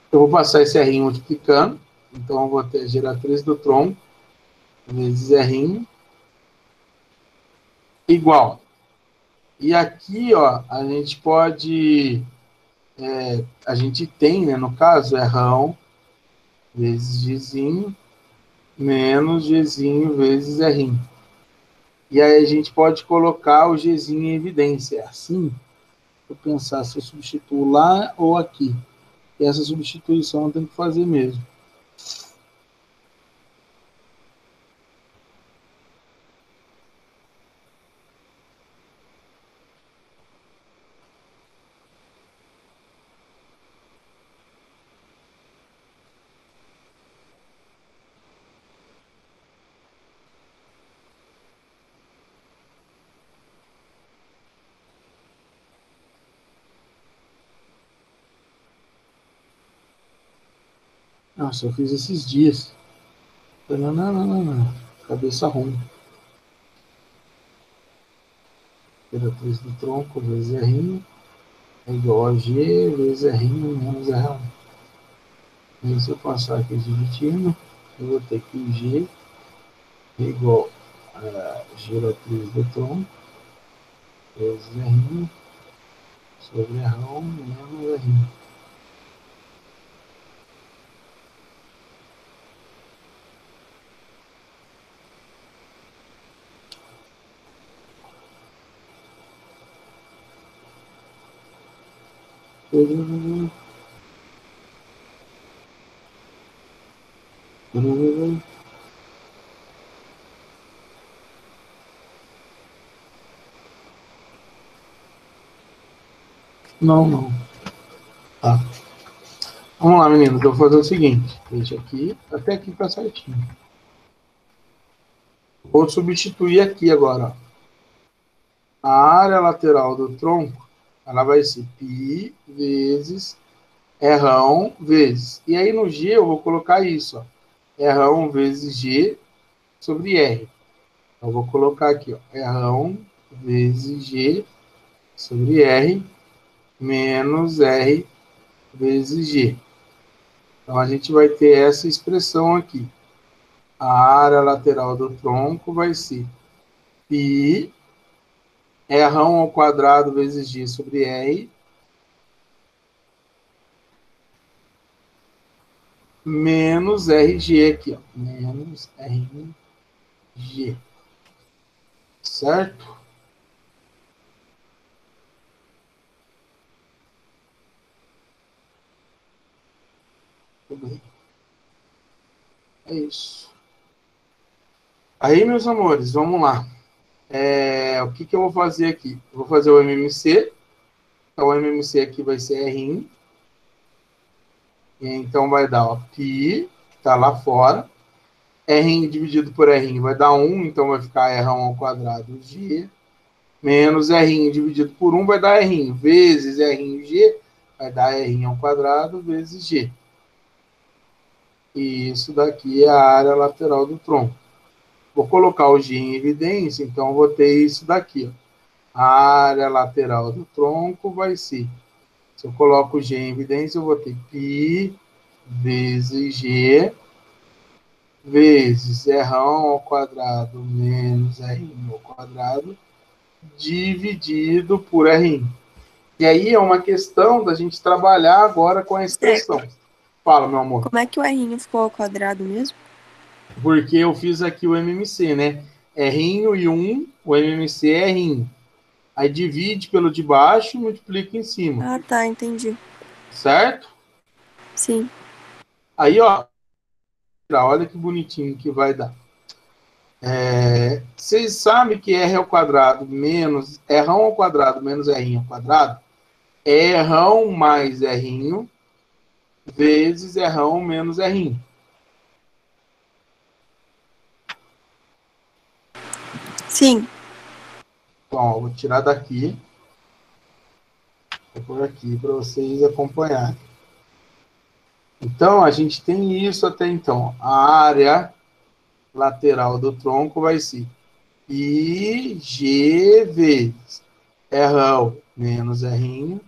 Eu vou passar esse R multiplicando. Então, eu vou ter a geratriz do tronco vezes R igual. E aqui, ó, a gente pode, a gente tem, né, no caso, R vezes Gzinho menos Gzinho vezes R. E aí a gente pode colocar o Gzinho em evidência. Assim, eu pensar se eu substituo lá ou aqui. E essa substituição eu tenho que fazer mesmo. Nossa, eu fiz esses dias. Não, não, não, não, não. Cabeça ruim. Imperatriz do tronco vezes R é igual a G vezes R menos R1. E se eu passar aqui dividindo, eu vou ter que G é igual a geratriz do tronco vezes R sobre R1 menos R. Não, não. Tá. Vamos lá, meninos. Eu vou fazer o seguinte. Deixa aqui. Até aqui tá certinho. Vou substituir aqui agora. Ó. A área lateral do tronco, ela vai ser π vezes R1 vezes. E aí no G eu vou colocar isso. Ó. R1 vezes G sobre R. Então, eu vou colocar aqui. Ó, R1 vezes G sobre R menos R vezes G. Então, a gente vai ter essa expressão aqui. A área lateral do tronco vai ser π R1 ao quadrado vezes G sobre R menos RG aqui, ó. Menos RG. Certo? Tudo bem. É isso. Aí, meus amores, vamos lá. O que eu vou fazer aqui? Eu vou fazer o MMC. Então, o MMC aqui vai ser R. Então, vai dar, ó, π, que está lá fora. R dividido por R vai dar 1, então vai ficar R1 ao quadrado G. Menos R dividido por 1 vai dar R. Vezes RG vai dar R ao quadrado vezes G. E isso daqui é a área lateral do tronco. Vou colocar o G em evidência, então vou ter isso daqui. Ó. A área lateral do tronco vai ser, se eu coloco o G em evidência, eu vou ter π vezes G vezes R1 ao quadrado menos R ao quadrado dividido por R. E aí é uma questão da gente trabalhar agora com a expressão. Fala, meu amor. Como é que o R ficou ao quadrado mesmo? Porque eu fiz aqui o MMC, né? R e 1, o MMC é R. Aí divide pelo de baixo e multiplica em cima. Ah, tá, entendi. Certo? Sim. Aí, ó, olha que bonitinho que vai dar. Vocês sabem que R ao quadrado menos R1 ao quadrado menos R ao quadrado é R1 mais R vezes R1 menos R. Sim. Então, ó, vou tirar daqui. Vou pôr aqui para vocês acompanharem. Então, a gente tem isso até então. A área lateral do tronco vai ser IG vezes R1 menos R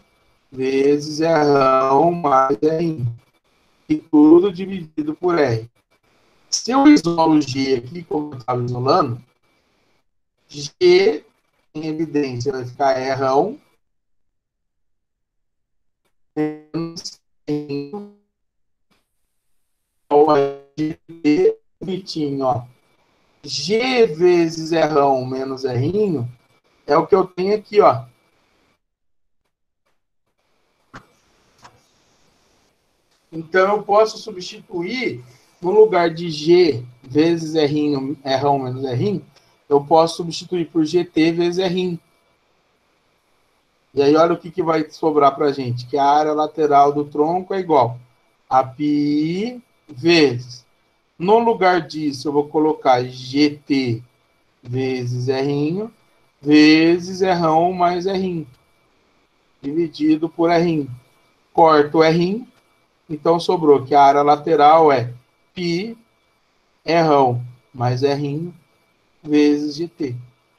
vezes R1 mais R. E tudo dividido por R. Se eu isolo G aqui, como eu estava isolando, G em evidência vai ficar R1 menos GT bonitinho, ó. G vezes R1 menos R é o que eu tenho aqui, ó. Então, eu posso substituir, no lugar de G vezes R1 menos R, eu posso substituir por GT vezes R. E aí, olha o que vai sobrar para a gente, que a área lateral do tronco é igual a π vezes. No lugar disso, eu vou colocar GT vezes R vezes R1 mais R, dividido por R. Corto R, então sobrou que a área lateral é π R mais R vezes GT,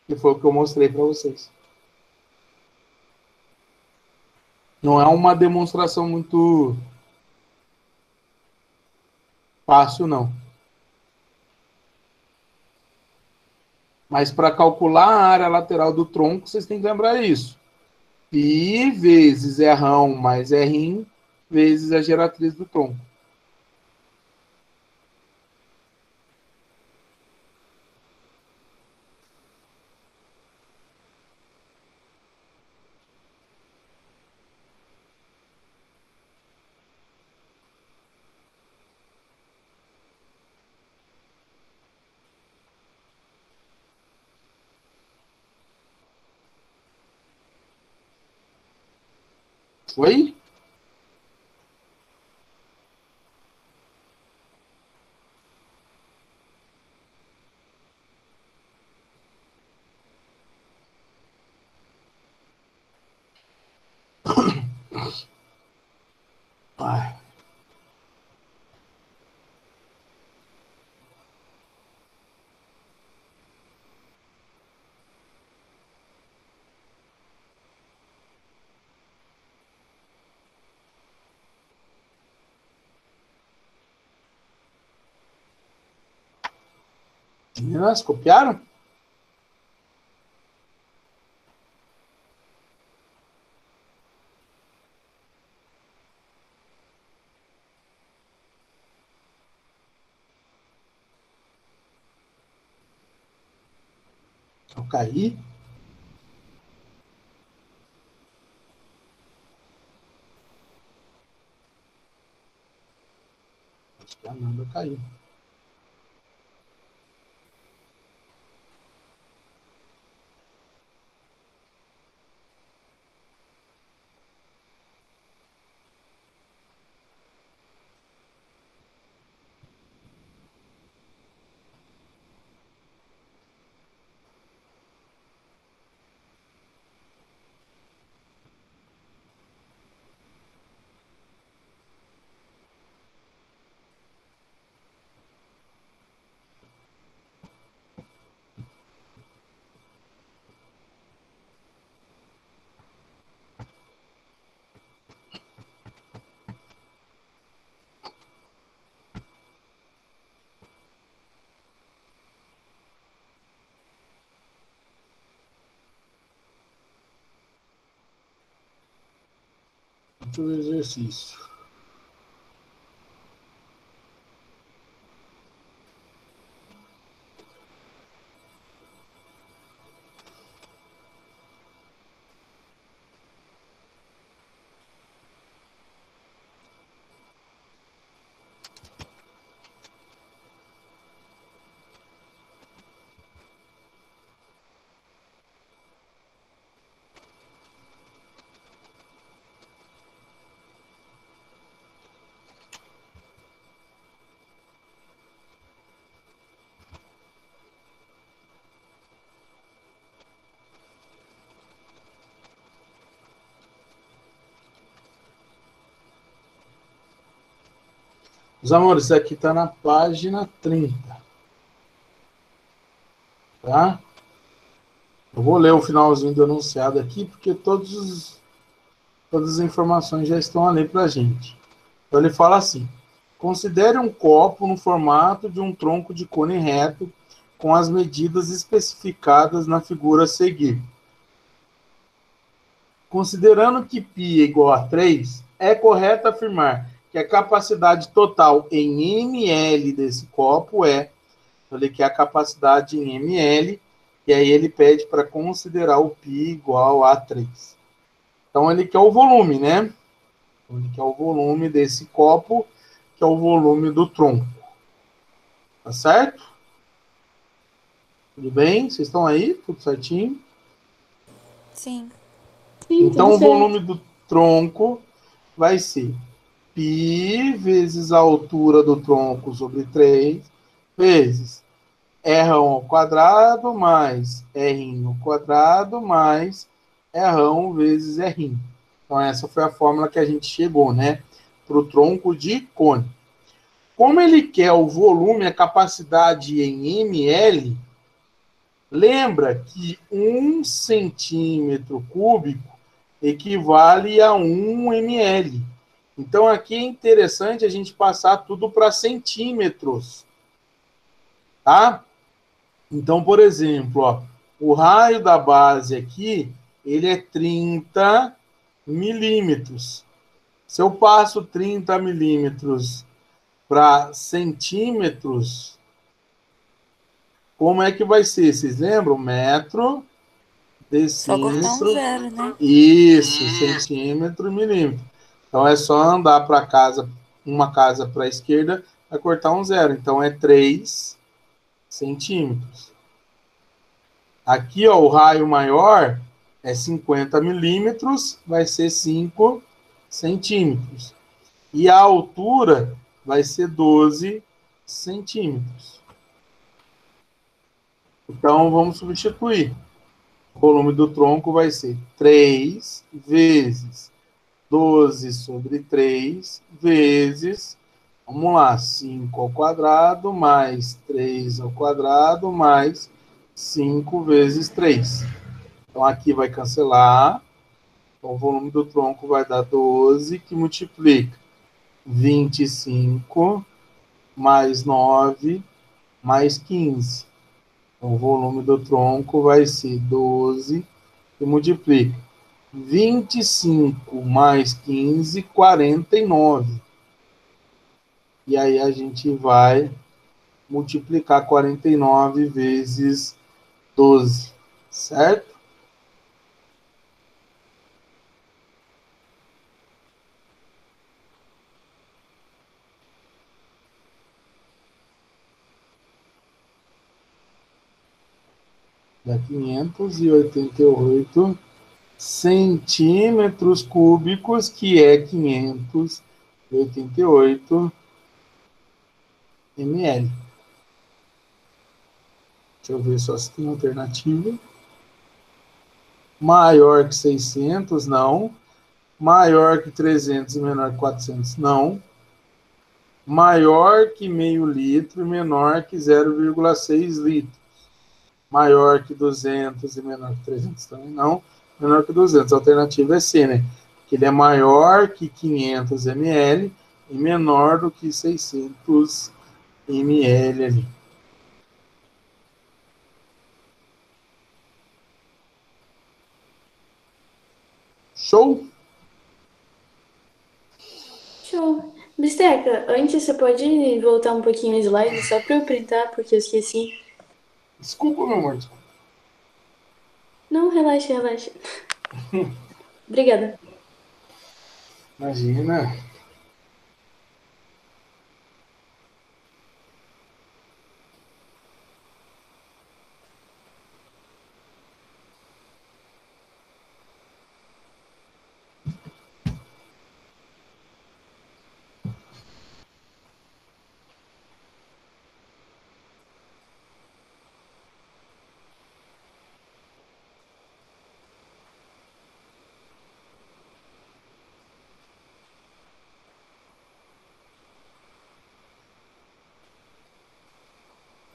que foi o que eu mostrei para vocês. Não é uma demonstração muito fácil, não. Mas para calcular a área lateral do tronco, vocês têm que lembrar isso. π vezes R1 mais R vezes a geratriz do tronco. Foi? Ai. Meninas, copiaram? Eu caí. Acho que a Nanda caiu. Outro exercício. Os amores, isso aqui está na página 30. Tá? Eu vou ler o finalzinho do enunciado aqui, porque todas as informações já estão ali para a gente. Então, ele fala assim: Considere um copo no formato de um tronco de cone reto com as medidas especificadas na figura a seguir. Considerando que π é igual a 3, é correto afirmar que a capacidade total em ml desse copo é... Ele quer a capacidade em ml, e aí ele pede para considerar o π igual a 3. Então, ele quer o volume, né? Ele quer o volume desse copo, que é o volume do tronco. Tá certo? Tudo bem? Vocês estão aí? Tudo certinho? Sim. Sim, Então, tudo o certo. volume do tronco vai ser π vezes a altura do tronco sobre 3, vezes R1² mais R² mais R1 vezes R. Então, essa foi a fórmula que a gente chegou, né? Para o tronco de cone. Como ele quer o volume, a capacidade em ml, lembra que 1 centímetro cúbico equivale a 1 ml. Então, aqui é interessante a gente passar tudo para centímetros. Tá? Então, por exemplo, ó, o raio da base aqui, ele é 30 milímetros. Se eu passo 30 milímetros para centímetros, como é que vai ser? Vocês lembram? Metro, Só cortar um decímetro, zero, né? isso, centímetro, milímetro. Então, é só andar para casa, uma casa para a esquerda, vai cortar um zero. Então, é 3 centímetros. Aqui, ó, o raio maior é 50 milímetros, vai ser 5 centímetros. E a altura vai ser 12 centímetros. Então, vamos substituir. O volume do tronco vai ser 3 vezes 12 sobre 3 vezes, vamos lá, 5 ao quadrado mais 3 ao quadrado mais 5 vezes 3. Então, aqui vai cancelar. Então, o volume do tronco vai dar 12, que multiplica 25 mais 9 mais 15. Então, o volume do tronco vai ser 12, que multiplica 25 mais 15, 49. E aí a gente vai multiplicar 49 vezes 12, certo? Dá 588 centímetros cúbicos, que é 588 ml. Deixa eu ver só se tem alternativa. Maior que 600, não. Maior que 300 e menor que 400, não. Maior que meio litro e menor que 0,6 litros. Maior que 200 e menor que 300 também não. Menor que 200. A alternativa é C, né? Que ele é maior que 500 ml e menor do que 600 ml ali. Show? Show. Bisteca, antes você pode voltar um pouquinho o slide só para eu printar, porque eu esqueci. Desculpa, meu amor. Desculpa. Não, relaxa, relaxa. Obrigada. Imagina.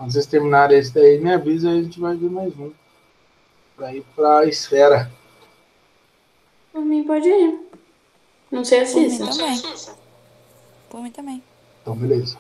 Quando vocês terminarem esse daí, me avisa e a gente vai ver mais um. Pra ir pra esfera. Por mim pode ir. Não sei a Por mim Cissa. também. Por mim também. Então, beleza.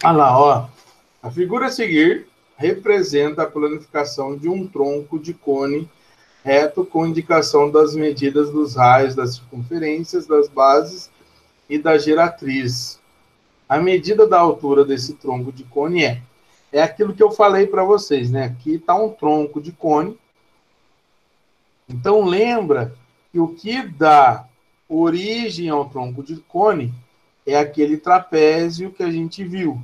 Olha lá, ó. A figura a seguir representa a planificação de um tronco de cone reto com indicação das medidas dos raios, das circunferências, das bases e da geratriz. A medida da altura desse tronco de cone é aquilo que eu falei para vocês, né? Aqui está um tronco de cone. Então, lembra que o que dá origem ao tronco de cone é aquele trapézio que a gente viu.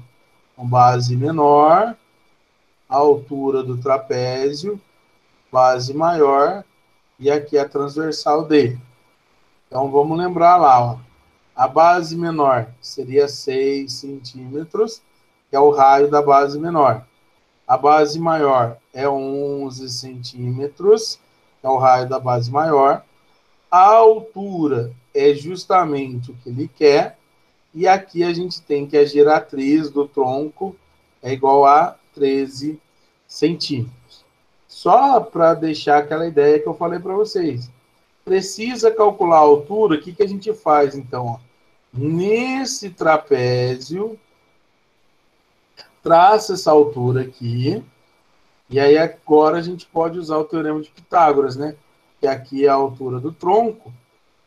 Com base menor, a altura do trapézio, base maior, e aqui a transversal dele. Então, vamos lembrar lá, ó. A base menor seria 6 centímetros, que é o raio da base menor. A base maior é 11 centímetros, que é o raio da base maior. A altura é justamente o que ele quer. E aqui a gente tem que a geratriz do tronco é igual a 13 centímetros. Só para deixar aquela ideia que eu falei para vocês. Precisa calcular a altura, o que a gente faz, então? Ó? Nesse trapézio, traça essa altura aqui, e aí agora a gente pode usar o teorema de Pitágoras, né? Que aqui é a altura do tronco,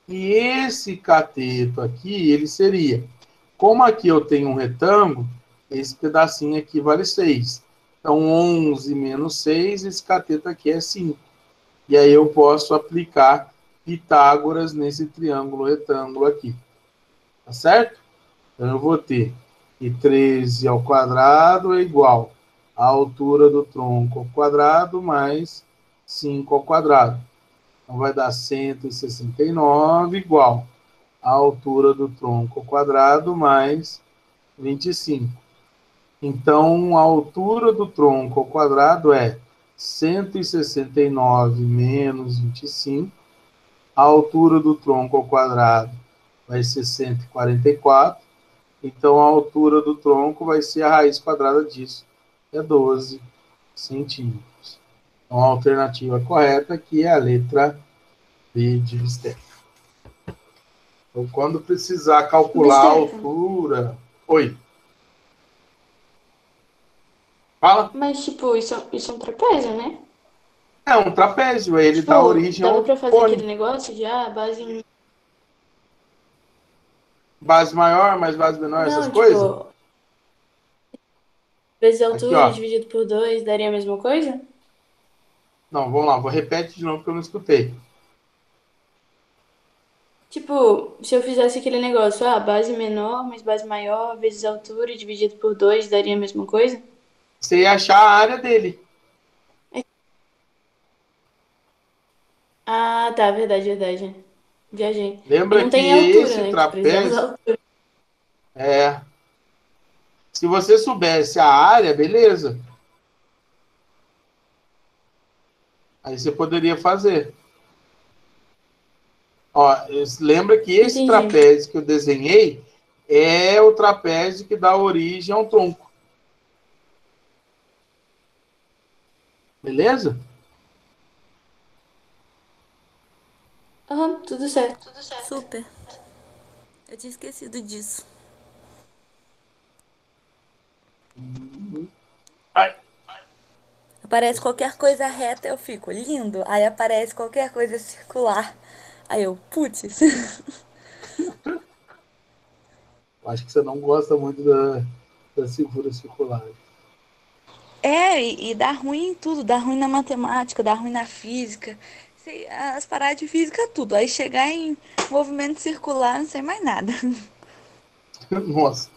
e esse cateto aqui, ele seria, como aqui eu tenho um retângulo, esse pedacinho aqui vale 6. Então, 11 menos 6, esse cateto aqui é 5. E aí eu posso aplicar Pitágoras nesse triângulo retângulo aqui. Tá certo? Então, eu vou ter que 13 ao quadrado é igual à altura do tronco ao quadrado mais 5 ao quadrado. Então, vai dar 169 igual à altura do tronco ao quadrado mais 25. Então, a altura do tronco ao quadrado é 169 menos 25. A altura do tronco ao quadrado vai ser 144. Então, a altura do tronco vai ser a raiz quadrada disso, que é 12 centímetros. Então, a alternativa correta aqui é a letra B de Bistec. Então, quando precisar calcular a altura... Oi. Fala. Mas, tipo, isso é um trapézio, né? É um trapézio, ele Tipo, dá origem dava ao pra fazer cone. aquele negócio de, base... Base maior, mais base menor, essas Não, coisas? tipo, vezes a Aqui, altura ó. dividido por 2 daria a mesma coisa? Não, vamos lá, vou repetir de novo porque eu não escutei. Tipo, se eu fizesse aquele negócio, base menor mais base maior vezes a altura dividido por 2 daria a mesma coisa? Você ia achar a área dele. Ah, tá, verdade, verdade. Viajei. E Lembra não que tem altura, esse né? Que precisava da trapézio altura. é. Se você soubesse a área, beleza. Aí você poderia fazer. Ó, lembra que esse Entendi. trapézio que eu desenhei é o trapézio que dá origem ao tronco. Beleza? Aham, tudo certo. Super. Eu tinha esquecido disso. Ai. Aparece qualquer coisa reta, eu fico lindo. Aí aparece qualquer coisa circular. Aí eu, putz. Acho que você não gosta muito da figura circular. É, e dá ruim em tudo. Dá ruim na matemática, dá ruim na física. As paradas de física, tudo. Aí chegar em movimento circular, não sei mais nada. Nossa.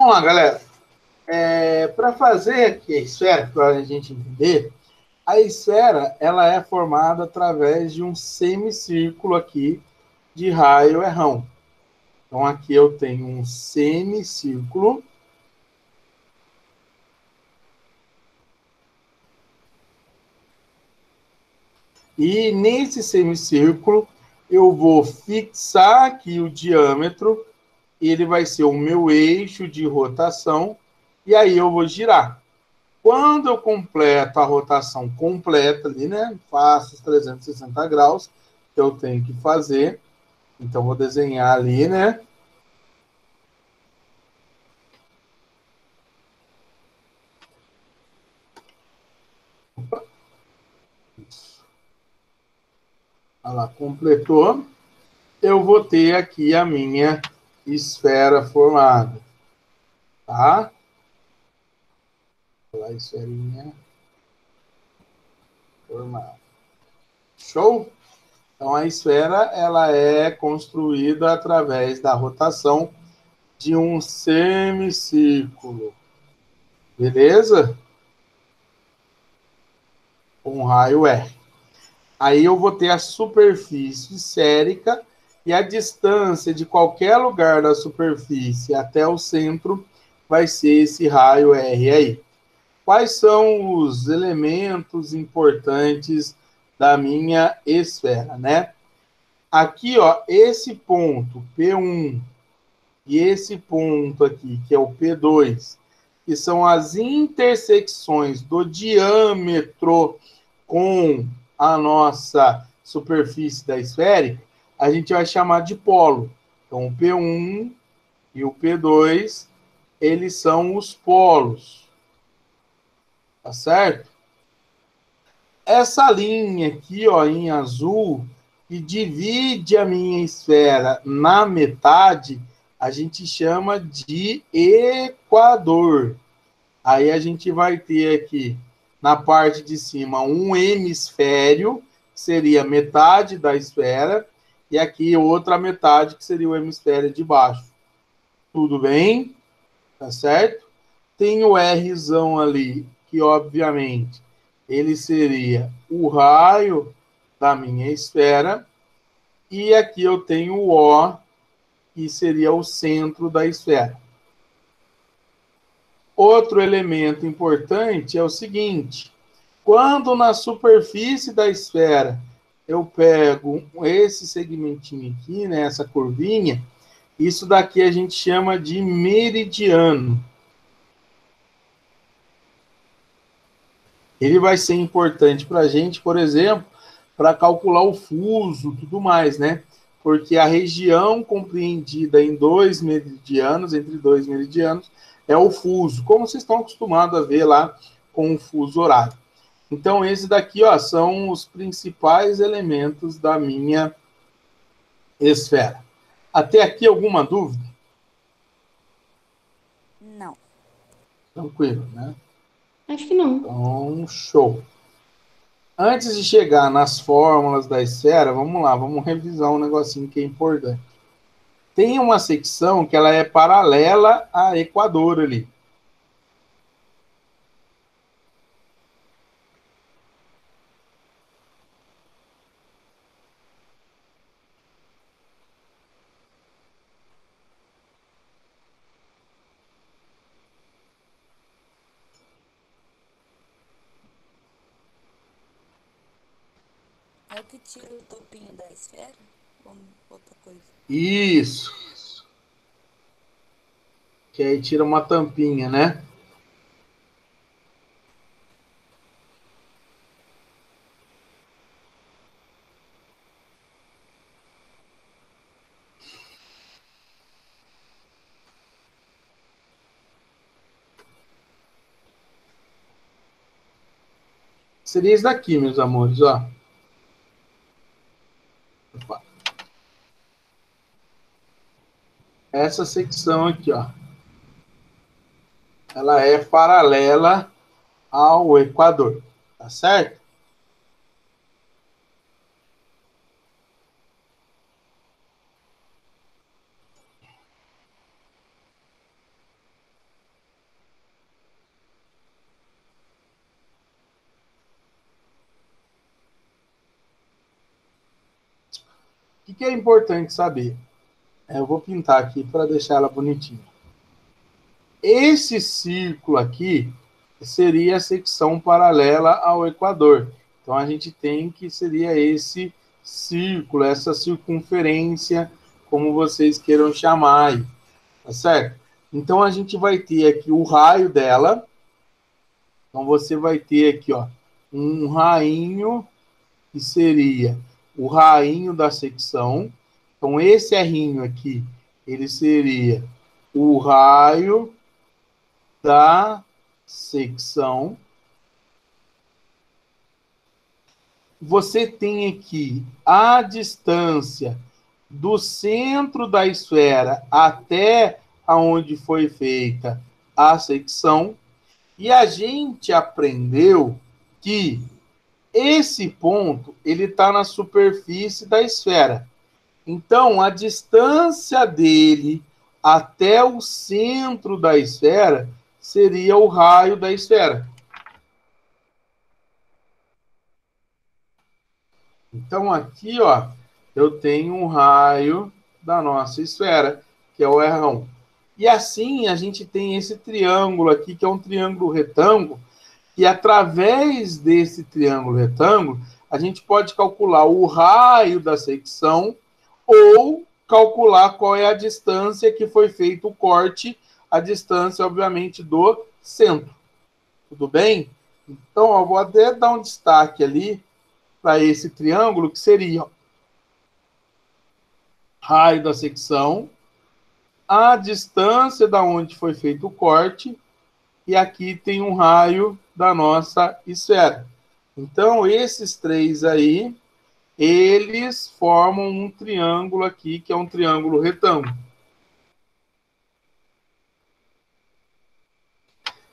Vamos lá, galera. Para fazer aqui a esfera, para a gente entender, a esfera ela é formada através de um semicírculo aqui de raio errão. Então, aqui eu tenho um semicírculo. E nesse semicírculo, eu vou fixar aqui o diâmetro, ele vai ser o meu eixo de rotação, e aí eu vou girar. Quando eu completo a rotação completa ali, né? Faço os 360 graus que eu tenho que fazer. Então, vou desenhar ali, né? Olha lá, completou. Eu vou ter aqui a minha esfera formada. Tá? Olha lá, esferinha formada. Show? Então, a esfera ela é construída através da rotação de um semicírculo. Beleza? Com raio R. Aí eu vou ter a superfície esférica e a distância de qualquer lugar da superfície até o centro vai ser esse raio R aí. Quais são os elementos importantes da minha esfera, né? Aqui, ó, esse ponto P1 e esse ponto aqui, que é o P2, que são as intersecções do diâmetro com a nossa superfície da esfera, a gente vai chamar de polo. Então, o P1 e o P2, eles são os polos. Tá certo? Essa linha aqui, ó, em azul, que divide a minha esfera na metade, a gente chama de equador. Aí a gente vai ter aqui, na parte de cima, um hemisfério, que seria metade da esfera, e aqui outra metade, que seria o hemisfério de baixo. Tudo bem? Tá certo? Tem o Rzão ali, que obviamente ele seria o raio da minha esfera, e aqui eu tenho o O, que seria o centro da esfera. Outro elemento importante é o seguinte: quando na superfície da esfera eu pego esse segmentinho aqui, né, essa curvinha, isso daqui a gente chama de meridiano. Ele vai ser importante para a gente, por exemplo, para calcular o fuso, tudo mais, né? Porque a região compreendida em dois meridianos, entre dois meridianos, é o fuso, como vocês estão acostumados a ver lá com o fuso horário. Então, esses daqui, ó, são os principais elementos da minha esfera. Até aqui, alguma dúvida? Não. Tranquilo, né? Acho que não. Então, show. Antes de chegar nas fórmulas da esfera, vamos lá, vamos revisar um negocinho que é importante. Tem uma secção que ela é paralela a Equador ali. É o que tira o topinho da esfera? Ou outra coisa? Isso. Que aí tira uma tampinha, né? Seria isso daqui, meus amores, ó. Opa. Essa secção aqui, ó. Ela é paralela ao Equador, tá certo? que é importante saber? Eu vou pintar aqui para deixar ela bonitinha. Esse círculo aqui seria a secção paralela ao Equador. Então, a gente tem que seria esse círculo, essa circunferência, como vocês queiram chamar aí, tá certo? Então, a gente vai ter aqui o raio dela. Então, você vai ter aqui, ó, um rainho, que seria o rainho da secção. Então, esse errinho aqui, ele seria o raio da secção. Você tem aqui a distância do centro da esfera até aonde foi feita a secção. E a gente aprendeu que esse ponto ele está na superfície da esfera. Então, a distância dele até o centro da esfera seria o raio da esfera. Então, aqui, ó, eu tenho um raio da nossa esfera, que é o R1. E assim, a gente tem esse triângulo aqui, que é um triângulo retângulo, e através desse triângulo retângulo, a gente pode calcular o raio da secção ou calcular qual é a distância que foi feito o corte, a distância, obviamente, do centro. Tudo bem? Então, eu vou até dar um destaque ali para esse triângulo, que seria raio da secção, a distância da onde foi feito o corte, e aqui tem um raio da nossa esfera. Então, esses três aí, eles formam um triângulo aqui, que é um triângulo retângulo.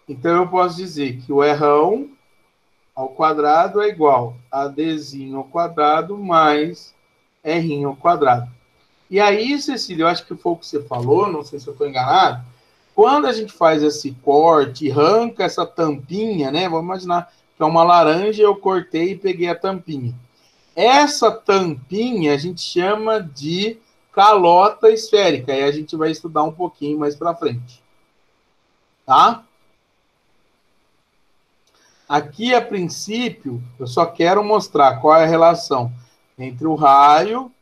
Então, eu posso dizer que o R1 ao quadrado é igual a Dzinho ao quadrado mais R ao quadrado. E aí, Cecília, eu acho que foi o que você falou, não sei se eu estou enganado, quando a gente faz esse corte, arranca essa tampinha, né? Vamos imaginar que é uma laranja, eu cortei e peguei a tampinha. Essa tampinha a gente chama de calota esférica, e a gente vai estudar um pouquinho mais para frente. Tá? Aqui, a princípio, eu só quero mostrar qual é a relação entre o raio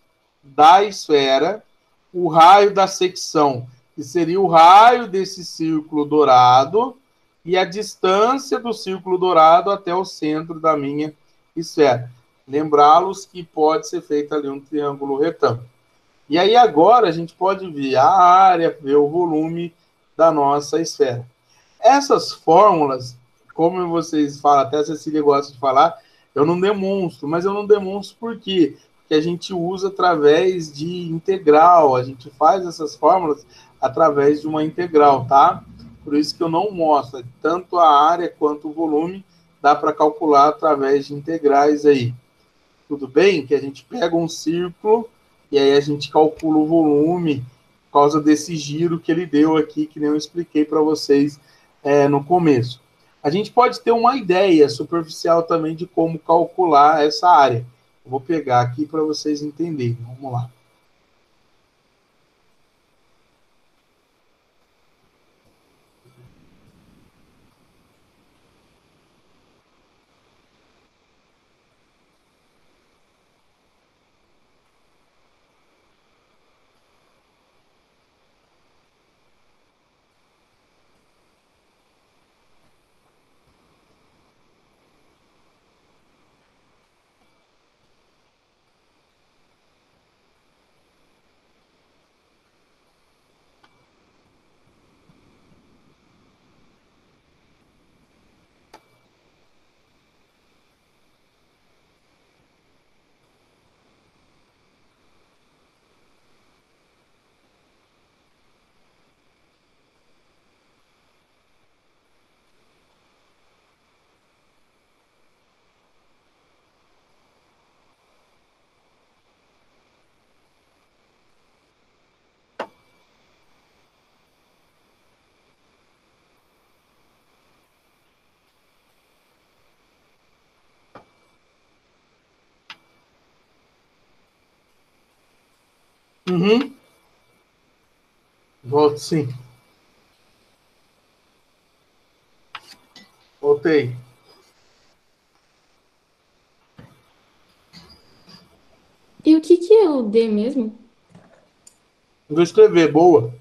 da esfera, o raio da secção, que seria o raio desse círculo dourado, e a distância do círculo dourado até o centro da minha esfera. Lembrá-los que pode ser feito ali um triângulo retângulo. E aí agora a gente pode ver a área, ver o volume da nossa esfera. Essas fórmulas, como vocês falam, até a Cecília gosta de falar, eu não demonstro, mas eu não demonstro por quê? Porque a gente usa através de integral, a gente faz essas fórmulas através de uma integral, tá? Por isso que eu não mostro, tanto a área quanto o volume, dá para calcular através de integrais aí. Tudo bem? Que a gente pega um círculo e aí a gente calcula o volume por causa desse giro que ele deu aqui, que nem eu expliquei para vocês no começo. A gente pode ter uma ideia superficial também de como calcular essa área. Eu vou pegar aqui para vocês entenderem. Vamos lá. Uhum. Volto sim. Voltei. E o que é o D mesmo? Vou escrever, boa.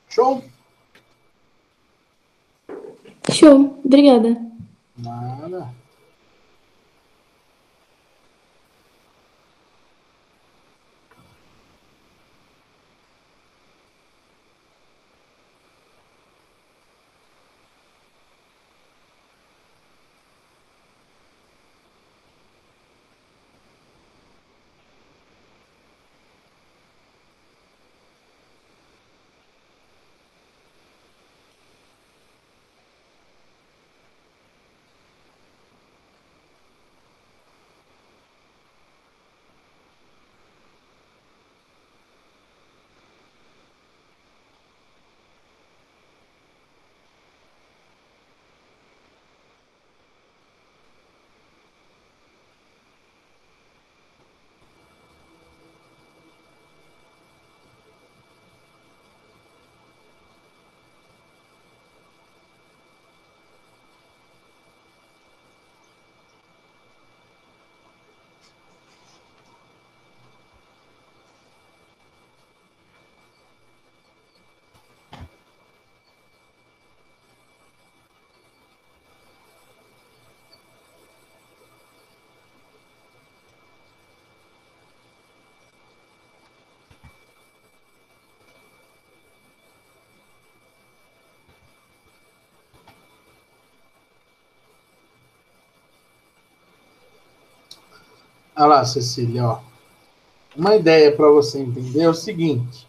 Show? Show, obrigada. Nada. Olha lá, Cecília, ó. Uma ideia para você entender é o seguinte: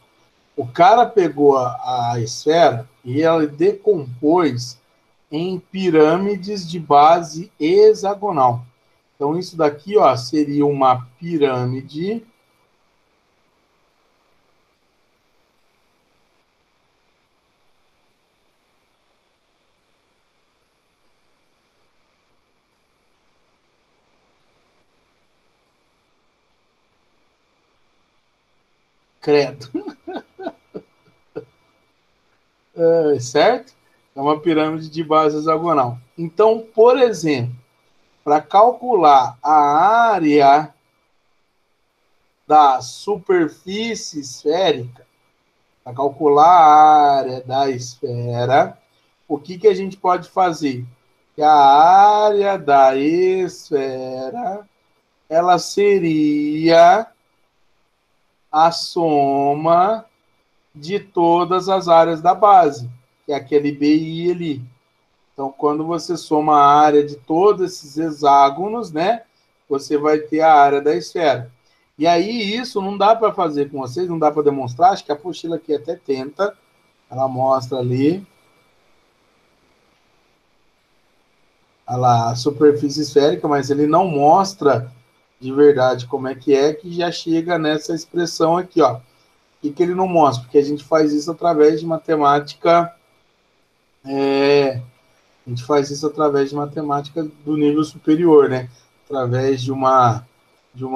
o cara pegou a esfera e ela decompôs em pirâmides de base hexagonal. Então, isso daqui, ó, seria uma pirâmide. Credo. Certo? É uma pirâmide de base hexagonal. Então, por exemplo, para calcular a área da superfície esférica, para calcular a área da esfera, o que a gente pode fazer? Que a área da esfera, ela seria a soma de todas as áreas da base, que é aquele BI ali. Então, quando você soma a área de todos esses hexágonos, né, você vai ter a área da esfera. E aí, isso não dá para fazer com vocês, não dá para demonstrar, acho que a apostila aqui até tenta, ela mostra ali, olha lá, a superfície esférica, mas ele não mostra de verdade como é que já chega nessa expressão aqui, ó. O que ele não mostra? Porque a gente faz isso através de matemática, a gente faz isso através de matemática do nível superior, né? Através de uma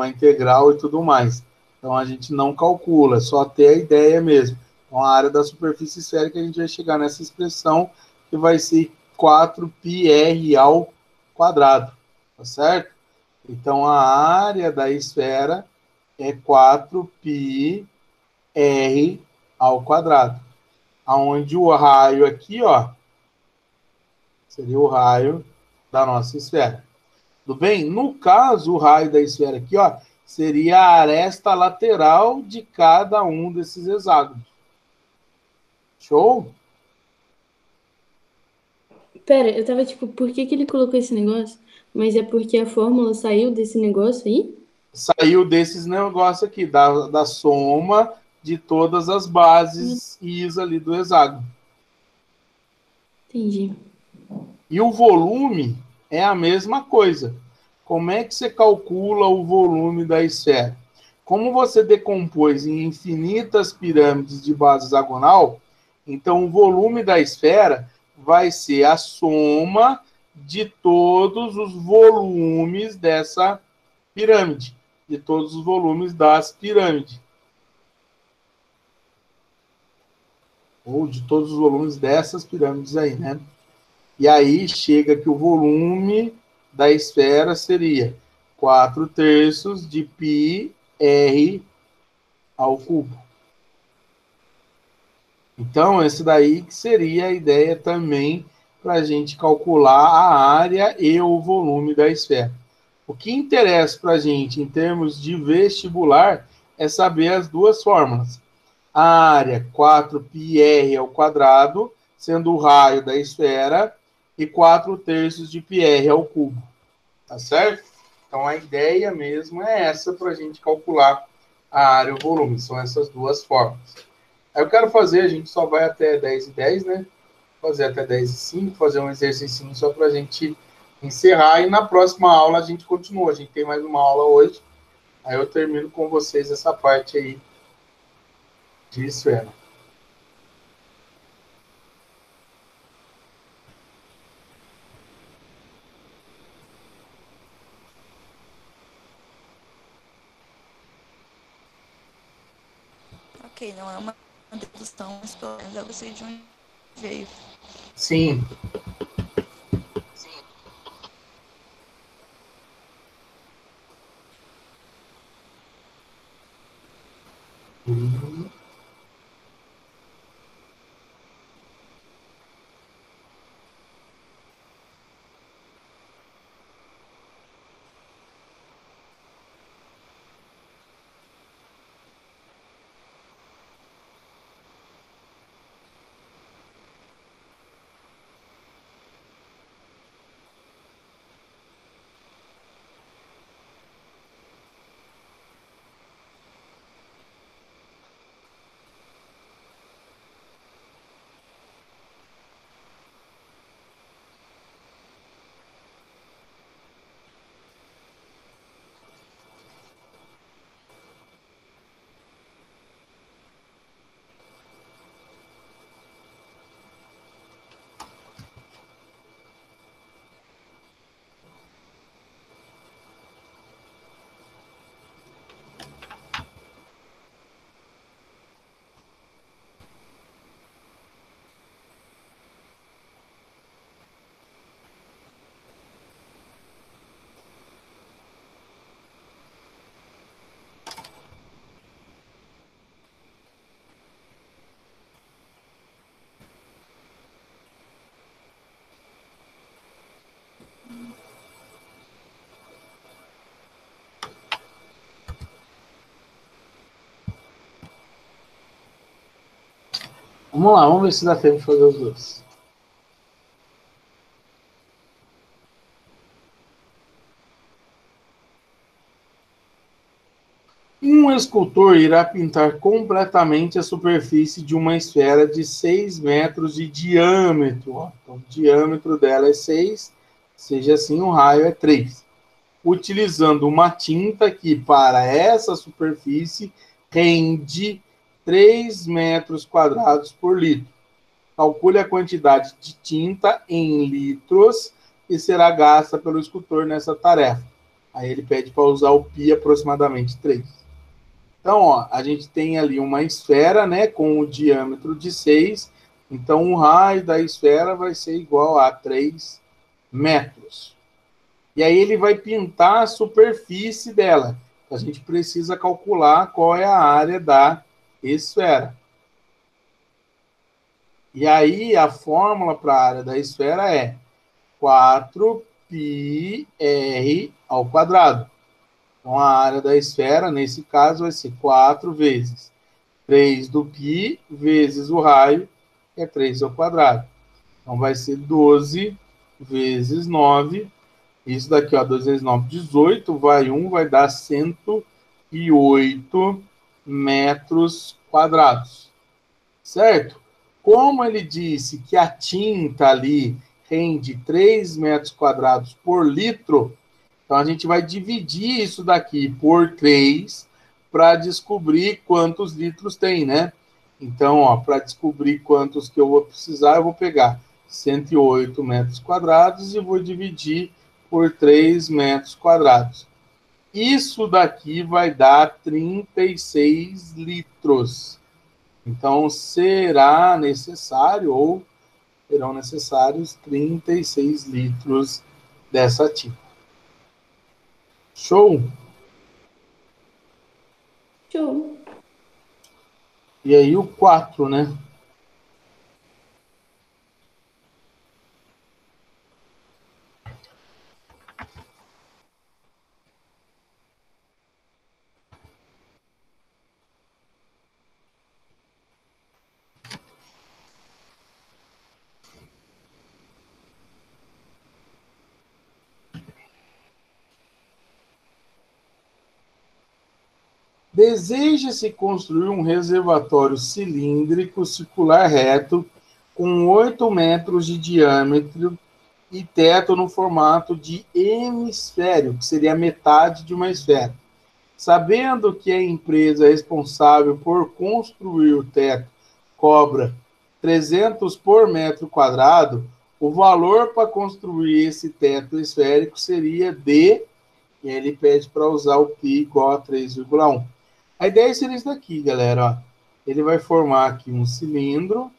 integral e tudo mais. Então a gente não calcula, só ter a ideia mesmo. Então a área da superfície esférica a gente vai chegar nessa expressão que vai ser 4πr ao quadrado, tá certo? Então a área da esfera é 4πr ao quadrado. Aonde o raio aqui, ó, seria o raio da nossa esfera. Tudo bem? No caso, o raio da esfera aqui, ó, seria a aresta lateral de cada um desses hexágonos. Show? Pera, eu tava tipo, por que que ele colocou esse negócio? Mas é porque a fórmula saiu desse negócio aí? Saiu desses negócios aqui, da soma de todas as bases is ali do hexágono. Entendi. E o volume é a mesma coisa. Como é que você calcula o volume da esfera? Como você decompôs em infinitas pirâmides de base hexagonal, então o volume da esfera vai ser a soma de todos os volumes dessa pirâmide, de todos os volumes das pirâmides. Ou de todos os volumes dessas pirâmides aí, né? E aí chega que o volume da esfera seria 4/3 de πr ao cubo. Então, esse daí que seria a ideia também para a gente calcular a área e o volume da esfera. O que interessa para a gente em termos de vestibular é saber as duas fórmulas. A área 4πr ao quadrado, sendo o raio da esfera, e 4/3 de πr ao cubo. Tá certo? Então, a ideia mesmo é essa para a gente calcular a área e o volume. São essas duas formas. Aí eu quero fazer, a gente só vai até 10:10, né? Fazer até 10:05, fazer um exercício só para a gente encerrar. E na próxima aula a gente continua. A gente tem mais uma aula hoje. Aí eu termino com vocês essa parte aí de esfera. Ok, não é uma dedução, mas pelo menos eu sei de onde veio. Sim. Vamos lá, vamos ver se dá tempo de fazer os dois. Um escultor irá pintar completamente a superfície de uma esfera de 6 metros de diâmetro. Ó. Então, o diâmetro dela é 6, seja assim, o raio é 3. Utilizando uma tinta que, para essa superfície, rende 3 metros quadrados por litro. Calcule a quantidade de tinta em litros que será gasta pelo escultor nessa tarefa. Aí ele pede para usar o π aproximadamente 3. Então, ó, a gente tem ali uma esfera, né, com o diâmetro de 6. Então, o raio da esfera vai ser igual a 3 metros. E aí ele vai pintar a superfície dela. A gente precisa calcular qual é a área da esfera. E aí a fórmula para a área da esfera é 4πr ao quadrado. Então, a área da esfera, nesse caso, vai ser 4 vezes 3 do π vezes o raio, que é 3 ao quadrado. Então, vai ser 12 vezes 9. Isso daqui, ó, 12 vezes 9, 18. Vai 1, vai dar 108 metros quadrados. Certo? Como ele disse que a tinta ali rende 3 metros quadrados por litro, então a gente vai dividir isso daqui por 3 para descobrir quantos litros tem, né? Então, para descobrir quantos que eu vou precisar, eu vou pegar 108 metros quadrados e vou dividir por 3 metros quadrados. Isso daqui vai dar 36 litros. Então, será necessário, ou serão necessários 36 litros dessa tinta. Show? Show. E aí o 4, né? Deseja-se construir um reservatório cilíndrico circular reto com 8 metros de diâmetro e teto no formato de hemisfério, que seria metade de uma esfera. Sabendo que a empresa responsável por construir o teto cobra 300 por metro quadrado, o valor para construir esse teto esférico seria de, e ele pede para usar o π igual a 3,1. A ideia seria isso daqui, galera. Ó. Ele vai formar aqui um cilindro.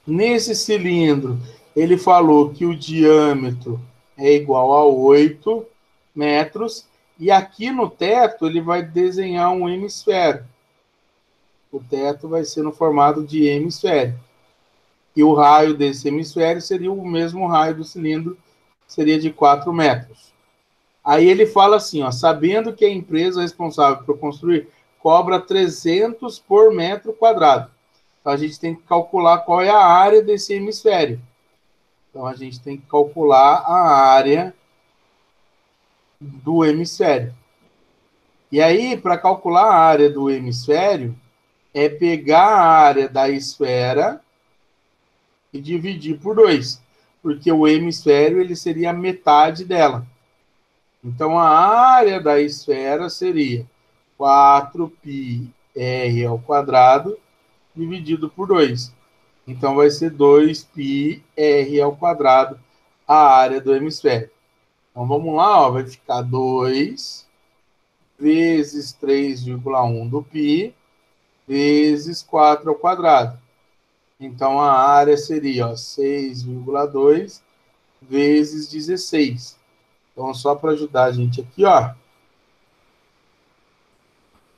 Nesse cilindro, ele falou que o diâmetro é igual a 8 metros. E aqui no teto, ele vai desenhar um hemisfério. O teto vai ser no formato de hemisfério. E o raio desse hemisfério seria o mesmo raio do cilindro, seria de 4 metros. Aí ele fala assim, ó, sabendo que a empresa responsável por construir cobra 300 por metro quadrado. Então, a gente tem que calcular qual é a área desse hemisfério. Então, a gente tem que calcular a área do hemisfério. E aí, para calcular a área do hemisfério, é pegar a área da esfera e dividir por 2. Porque o hemisfério ele seria a metade dela. Então, a área da esfera seria 4πr ao quadrado dividido por 2. Então, vai ser 2πr ao quadrado a área do hemisfério. Então, vamos lá, ó, vai ficar 2 vezes 3,1 do π vezes 4 ao quadrado. Então, a área seria 6,2 vezes 16. Então, só para ajudar a gente aqui, ó.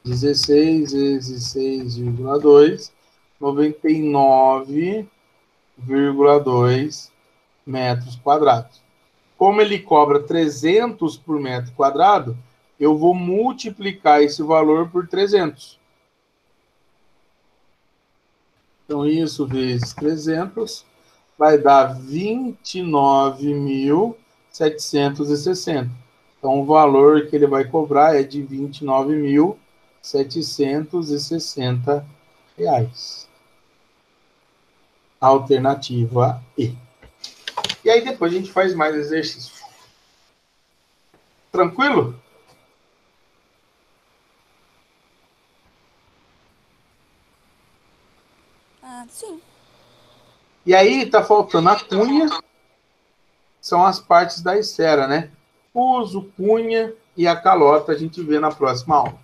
16 vezes 6,2, 99,2 metros quadrados. Como ele cobra 300 por metro quadrado, eu vou multiplicar esse valor por 300. Então, isso vezes 300 vai dar 29.760. Então, o valor que ele vai cobrar é de R$ 29.760. Alternativa E. E aí, depois a gente faz mais exercício. Tranquilo? Ah, sim. E aí, tá faltando a cunha. São as partes da esfera, né? Uso, cunha e a calota a gente vê na próxima aula.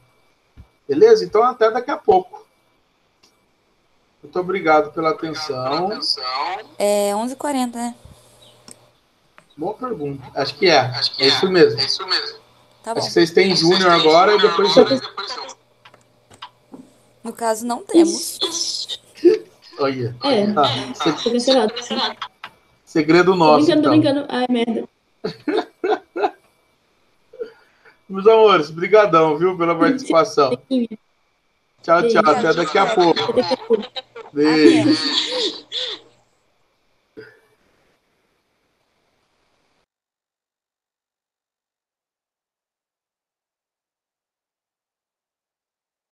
Beleza? Então, até daqui a pouco. Muito obrigado pela atenção. É 11h40, né? Boa pergunta. Acho que é. É isso mesmo. Tá bom. Acho que vocês têm Júnior agora e depois... No caso, não temos. Olha. É, Tá. foi cancelado. Segredo Tô nosso, brincando, tô então. brincando. Ai, merda. Meus amores, brigadão, viu, pela participação. Tchau, tchau. Até daqui a pouco. Beijo.